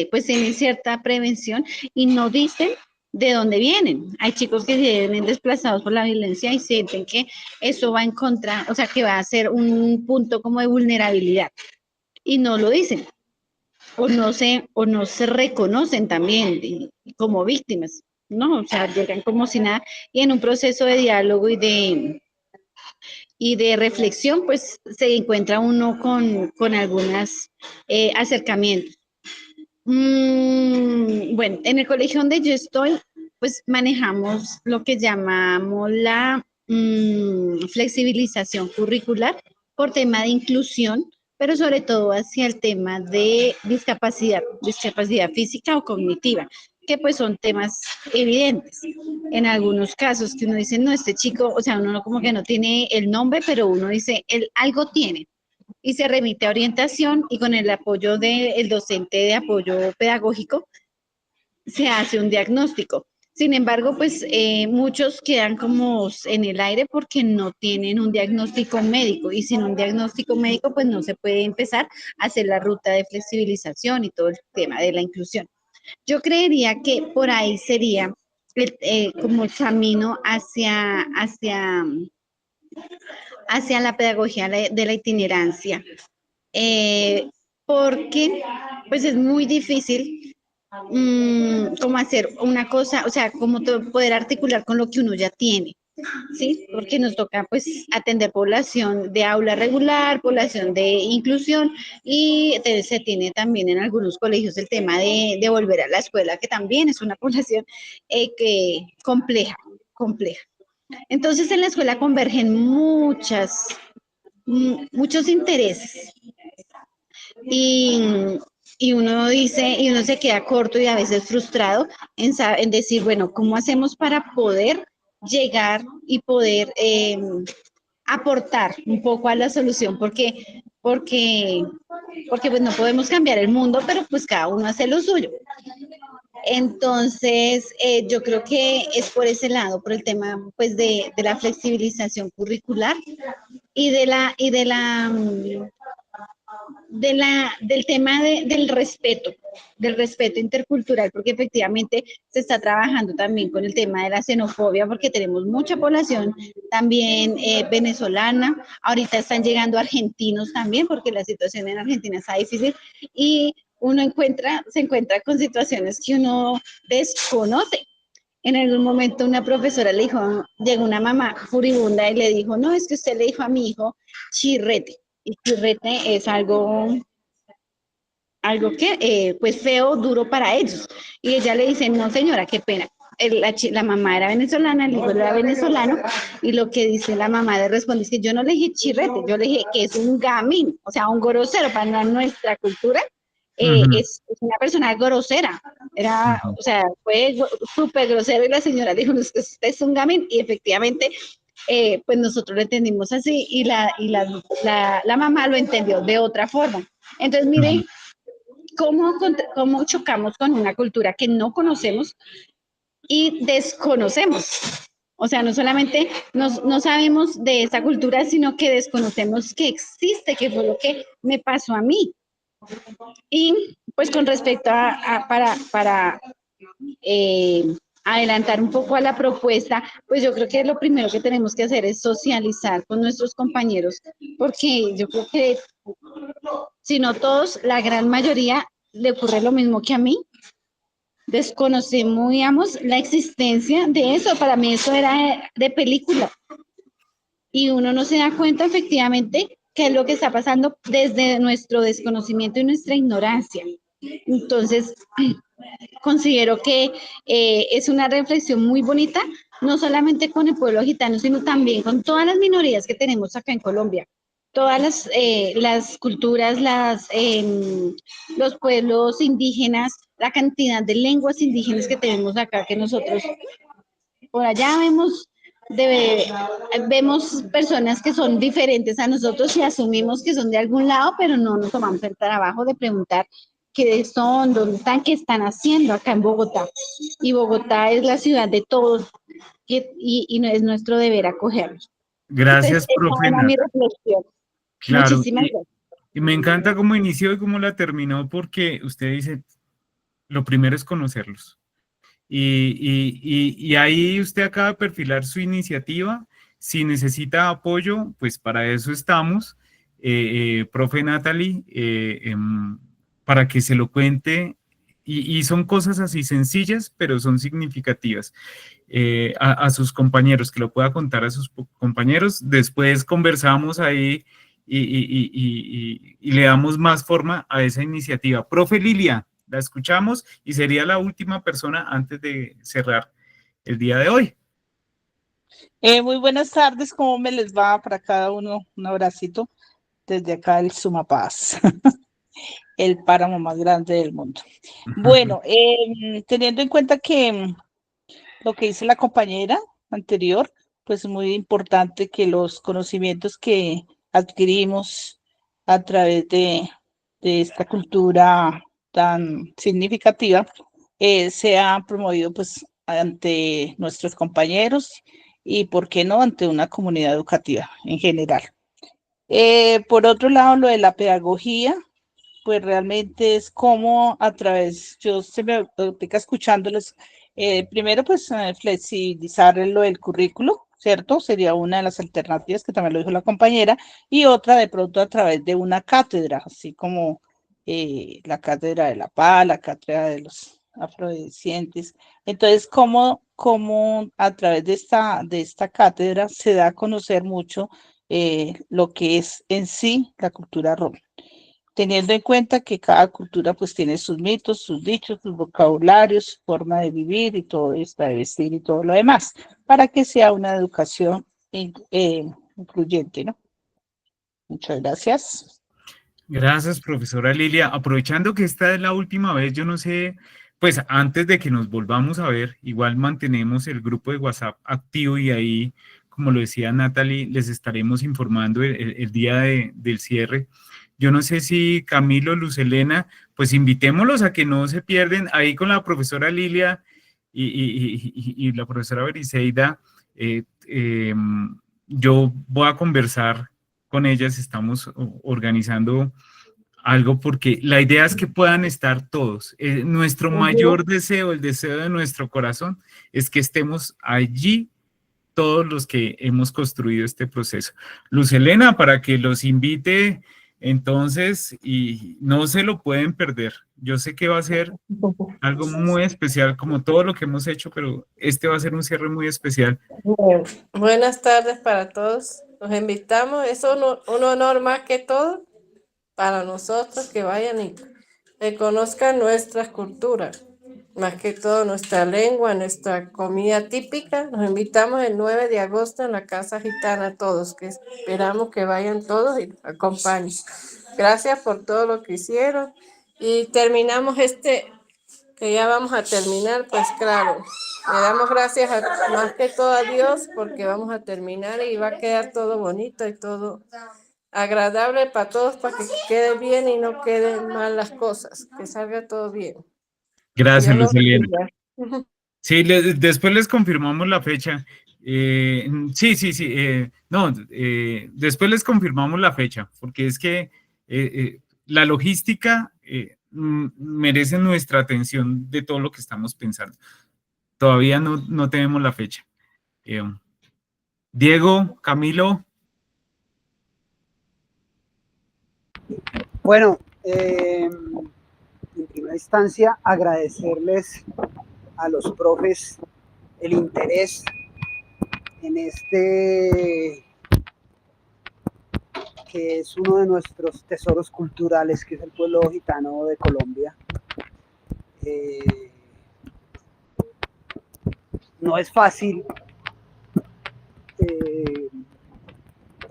pues tienen cierta prevención y no dicen de dónde vienen. Hay chicos que vienen desplazados por la violencia y sienten que eso va en contra, o sea, que va a ser un punto como de vulnerabilidad y no lo dicen o no se reconocen también como víctimas, ¿no? O sea, llegan como si nada y en un proceso de diálogo y de reflexión, pues se encuentra uno con algunos acercamientos. Bueno, en el colegio donde yo estoy, pues manejamos lo que llamamos la flexibilización curricular por tema de inclusión, pero sobre todo hacia el tema de discapacidad física o cognitiva, que pues son temas evidentes. En algunos casos que uno dice, no, este chico, o sea, uno como que no tiene el nombre, pero uno dice, él algo tiene y se remite a orientación y con el apoyo del docente de apoyo pedagógico se hace un diagnóstico. Sin embargo, pues muchos quedan como en el aire porque no tienen un diagnóstico médico y sin un diagnóstico médico pues no se puede empezar a hacer la ruta de flexibilización y todo el tema de la inclusión. Yo creería que por ahí sería como el camino hacia la pedagogía de la itinerancia, eh, porque pues es muy difícil como hacer una cosa, o sea, como poder articular con lo que uno ya tiene, ¿sí? Porque nos toca pues atender población de aula regular, población de inclusión y se tiene también en algunos colegios el tema de volver a la escuela, que también es una población compleja. Entonces en la escuela convergen muchos intereses y, y uno dice, y uno se queda corto y a veces frustrado en decir, bueno, ¿cómo hacemos para poder llegar y poder aportar un poco a la solución? Porque pues no podemos cambiar el mundo, pero pues cada uno hace lo suyo. Entonces, yo creo que es por ese lado, por el tema pues de la flexibilización curricular y del tema del respeto intercultural, porque efectivamente se está trabajando también con el tema de la xenofobia, porque tenemos mucha población también venezolana, ahorita están llegando argentinos también, porque la situación en Argentina está difícil, y uno se encuentra con situaciones que uno desconoce. En algún momento una profesora le dijo, llegó una mamá furibunda y le dijo, no, es que usted le dijo a mi hijo chirrete. Y chirrete es algo que, pues feo, duro para ellos. Y ella le dice, no señora, qué pena. La mamá era venezolana, el hijo era venezolano, y lo que dice la mamá le responde es que yo no le dije chirrete, yo le dije que es un gamín, o sea, un grosero para nuestra cultura. Es una persona grosera, o sea, fue súper grosero y la señora dijo, no, usted es un gamín, y efectivamente pues nosotros lo entendimos así y la mamá lo entendió de otra forma. Entonces, miren cómo chocamos con una cultura que no conocemos y desconocemos. O sea, no solamente no sabemos de esa cultura, sino que desconocemos que existe, que fue lo que me pasó a mí. Y pues con respecto para adelantar un poco a la propuesta, pues yo creo que lo primero que tenemos que hacer es socializar con nuestros compañeros, porque yo creo que si no todos, la gran mayoría le ocurre lo mismo que a mí. Desconocemos, digamos, la existencia de eso. Para mí eso era de película. Y uno no se da cuenta efectivamente qué es lo que está pasando desde nuestro desconocimiento y nuestra ignorancia. Entonces, considero que es una reflexión muy bonita, no solamente con el pueblo gitano, sino también con todas las minorías que tenemos acá en Colombia. Todas las culturas, los pueblos indígenas, la cantidad de lenguas indígenas que tenemos acá, que nosotros por allá vemos personas que son diferentes a nosotros y asumimos que son de algún lado, pero no nos tomamos el trabajo de preguntar qué son, dónde están, qué están haciendo acá en Bogotá. Y Bogotá es la ciudad de todos y no es nuestro deber acogerlos. Entonces, Gracias, esa profe era mi Nata. reflexión. Claro, Muchísimas gracias. y me encanta cómo inició y cómo la terminó, porque usted dice, lo primero es conocerlos. Y ahí usted acaba de perfilar su iniciativa. Si necesita apoyo, pues para eso estamos, profe Natalie, para que se lo cuente. Y son cosas así sencillas, pero son significativas. A sus compañeros, que lo pueda contar a sus compañeros. Después conversamos ahí y le damos más forma a esa iniciativa. Profe Lilia, la escuchamos y sería la última persona antes de cerrar el día de hoy. Muy buenas tardes, ¿cómo me les va para cada uno? Un abracito desde acá el Sumapaz, el páramo más grande del mundo. Bueno, teniendo en cuenta que lo que dice la compañera anterior, pues es muy importante que los conocimientos que adquirimos a través de esta cultura tan significativa sea promovido pues ante nuestros compañeros y, ¿por qué no?, ante una comunidad educativa en general. Por otro lado, lo de la pedagogía, pues realmente es como a través, yo se me aplica escuchándoles, primero pues flexibilizar lo del currículo, ¿cierto? Sería una de las alternativas que también lo dijo la compañera, y otra de pronto a través de una cátedra, así como la cátedra de la paz, la cátedra de los afrodescendientes. Entonces, ¿cómo a través de esta cátedra se da a conocer mucho lo que es en sí la cultura roma? Teniendo en cuenta que cada cultura pues tiene sus mitos, sus dichos, sus vocabularios, su forma de vivir y todo esto, de vestir y todo lo demás, para que sea una educación incluyente, ¿no? Muchas gracias. Gracias, profesora Lilia. Aprovechando que esta es la última vez, yo no sé, pues antes de que nos volvamos a ver, igual mantenemos el grupo de WhatsApp activo y ahí, como lo decía Natalie, les estaremos informando el día del cierre. Yo no sé si Camilo, Luz Helena, pues invitémoslos a que no se pierden ahí con la profesora Lilia y la profesora Briseida. Yo voy a conversar con ellas, estamos organizando algo porque la idea es que puedan estar todos. Nuestro mayor deseo, el deseo de nuestro corazón, es que estemos allí todos los que hemos construido este proceso. Luz Helena, para que los invite entonces y no se lo pueden perder. Yo sé que va a ser algo muy especial como todo lo que hemos hecho, pero este va a ser un cierre muy especial. Buenas tardes para todos. Los invitamos. Es un honor más que todo para nosotros que vayan y reconozcan nuestras culturas, más que todo nuestra lengua, nuestra comida típica. Los invitamos el 9 de agosto en la Casa Gitana todos, que esperamos que vayan todos y nos acompañen. Gracias por todo lo que hicieron. Y terminamos que ya vamos a terminar, pues claro, le damos gracias más que todo a Dios porque vamos a terminar y va a quedar todo bonito y todo agradable para todos, para que quede bien y no queden mal las cosas, que salga todo bien. Gracias, Dios Luz los Helena. bendiga. Sí, después les confirmamos la fecha. Después les confirmamos la fecha, porque es que la logística merece nuestra atención de todo lo que estamos pensando. todavía no tenemos la fecha. Diego, Camilo. Bueno, en primera instancia, agradecerles a los profes el interés en este, que es uno de nuestros tesoros culturales, que es el pueblo gitano de Colombia. No es fácil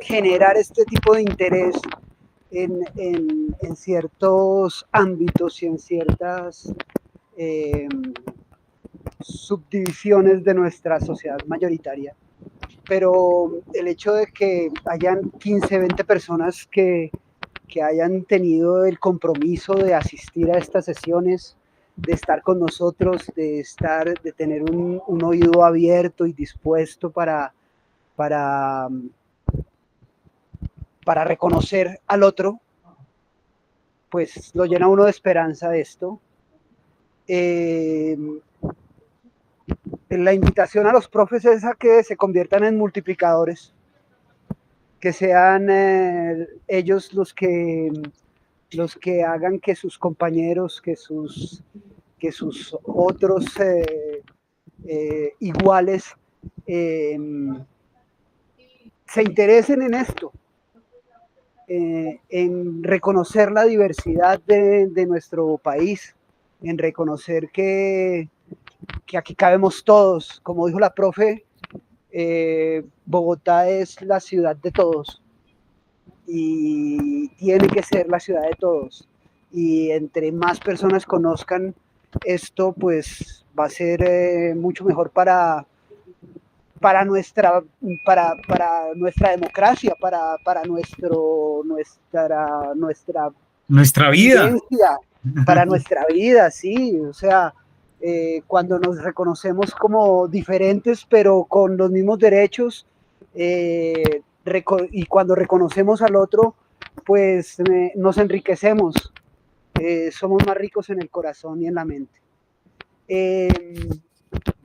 generar este tipo de interés en ciertos ámbitos y en ciertas subdivisiones de nuestra sociedad mayoritaria, pero el hecho de que hayan 15, 20 personas que hayan tenido el compromiso de asistir a estas sesiones, de estar con nosotros, de tener un oído abierto y dispuesto para reconocer al otro, pues lo llena uno de esperanza esto. La invitación a los profes es a que se conviertan en multiplicadores, que sean ellos los que hagan que sus compañeros, que sus otros iguales se interesen en esto, en reconocer la diversidad de nuestro país, en reconocer que aquí cabemos todos. Como dijo la profe, Bogotá es la ciudad de todos y tiene que ser la ciudad de todos, y entre más personas conozcan esto, pues va a ser mucho mejor para nuestra democracia, para nuestra vida, para nuestra vida, sí. O sea, cuando nos reconocemos como diferentes pero con los mismos derechos, y cuando reconocemos al otro, pues nos enriquecemos, somos más ricos en el corazón y en la mente.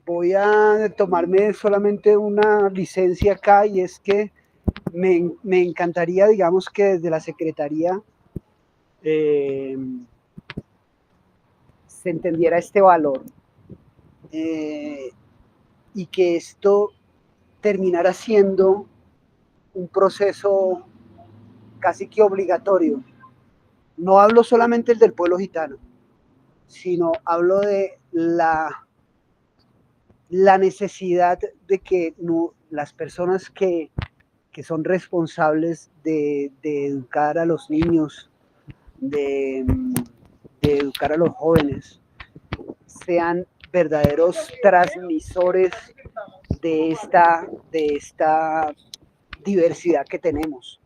Voy a tomarme solamente una licencia acá, y es que me encantaría, digamos, que desde la Secretaría se entendiera este valor, y que esto terminara siendo un proceso casi que obligatorio. No hablo solamente del pueblo gitano, sino hablo de la necesidad de que las personas que son responsables de educar a los niños, de educar a los jóvenes, sean verdaderos transmisores de esta diversidad que tenemos.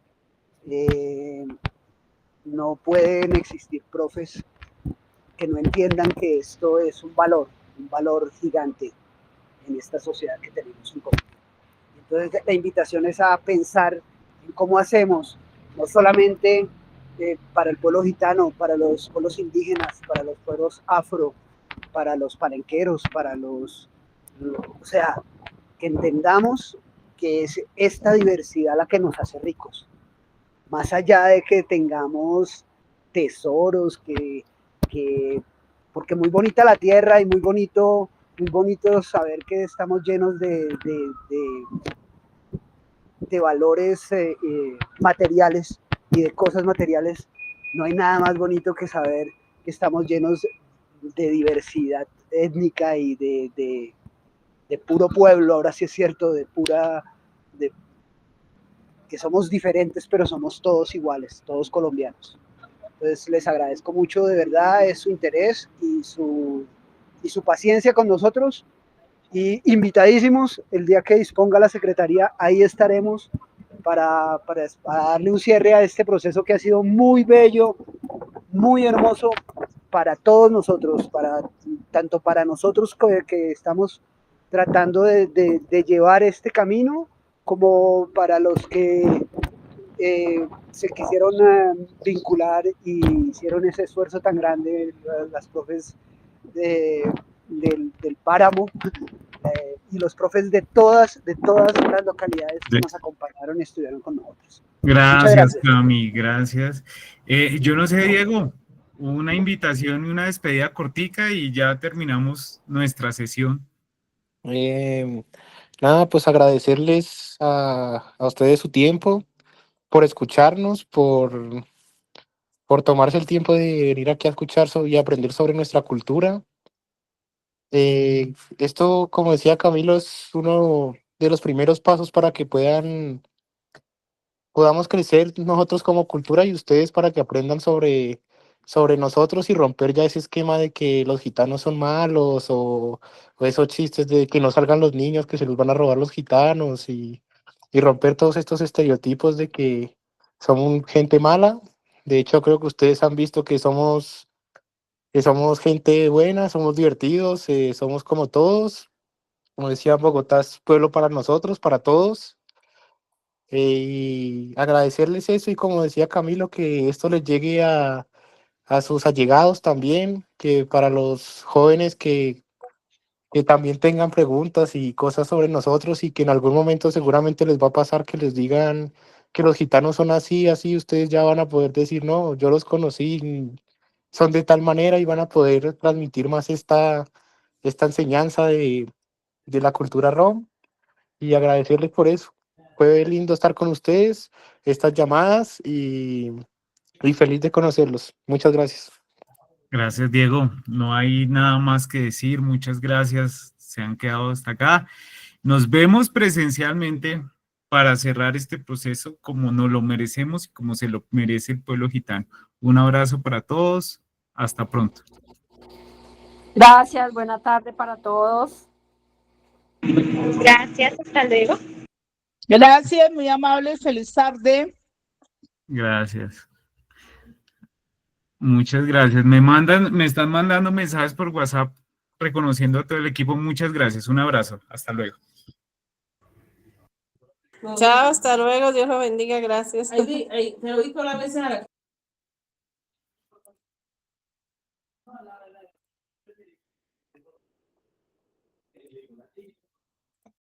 No pueden existir profes que no entiendan que esto es un valor gigante en esta sociedad que tenemos en Colombia. Entonces, la invitación es a pensar en cómo hacemos, no solamente para el pueblo gitano, para los pueblos indígenas, para los pueblos afro, para los palenqueros, o sea, que entendamos que es esta diversidad la que nos hace ricos. Más allá de que tengamos tesoros, porque muy bonita la tierra y muy bonito saber que estamos llenos de valores materiales y de cosas materiales. No hay nada más bonito que saber que estamos llenos de diversidad étnica y de puro pueblo. Ahora sí es cierto, que somos diferentes, pero somos todos iguales, todos colombianos. Entonces les agradezco mucho de verdad su interés y su paciencia con nosotros, y invitadísimos el día que disponga la Secretaría. Ahí estaremos para darle un cierre a este proceso que ha sido muy bello, muy hermoso para todos nosotros, tanto para nosotros que estamos tratando de llevar este camino, como para los que se quisieron vincular y hicieron ese esfuerzo tan grande, las profes del páramo, y los profes de todas las localidades que nos acompañaron y estuvieron con nosotros. Muchas Gracias, gracias. Cami, gracias. Yo no sé, Diego, una invitación y una despedida cortica y ya terminamos nuestra sesión. Nada, pues agradecerles a ustedes su tiempo, por escucharnos, por tomarse el tiempo de venir aquí a escuchar y aprender sobre nuestra cultura. Esto, como decía Camilo, es uno de los primeros pasos para que podamos crecer nosotros como cultura y ustedes para que aprendan sobre nosotros y romper ya ese esquema de que los gitanos son malos o esos chistes de que no salgan los niños, que se los van a robar los gitanos y romper todos estos estereotipos de que somos gente mala. De hecho, creo que ustedes han visto que somos gente buena, somos divertidos, somos como todos. Como decía, Bogotá es pueblo para nosotros, para todos. Y agradecerles eso y como decía Camilo, que esto les llegue a sus allegados también, que para los jóvenes que también tengan preguntas y cosas sobre nosotros y que en algún momento seguramente les va a pasar que les digan que los gitanos son así, así, ustedes ya van a poder decir, no, yo los conocí, son de tal manera y van a poder transmitir más esta enseñanza de la cultura rom y agradecerles por eso. Fue lindo estar con ustedes, estas llamadas y feliz de conocerlos. Muchas gracias. Gracias, Diego. No hay nada más que decir. Muchas gracias. Se han quedado hasta acá. Nos vemos presencialmente para cerrar este proceso como nos lo merecemos y como se lo merece el pueblo gitano. Un abrazo para todos. Hasta pronto. Gracias, buena tarde para todos. Gracias, hasta luego. Gracias, muy amable, feliz tarde. Gracias. Muchas gracias. Me están mandando mensajes por WhatsApp reconociendo a todo el equipo. Muchas gracias. Un abrazo. Hasta luego. Chao, hasta luego, Dios lo bendiga, gracias. Te lo dijo la vez a la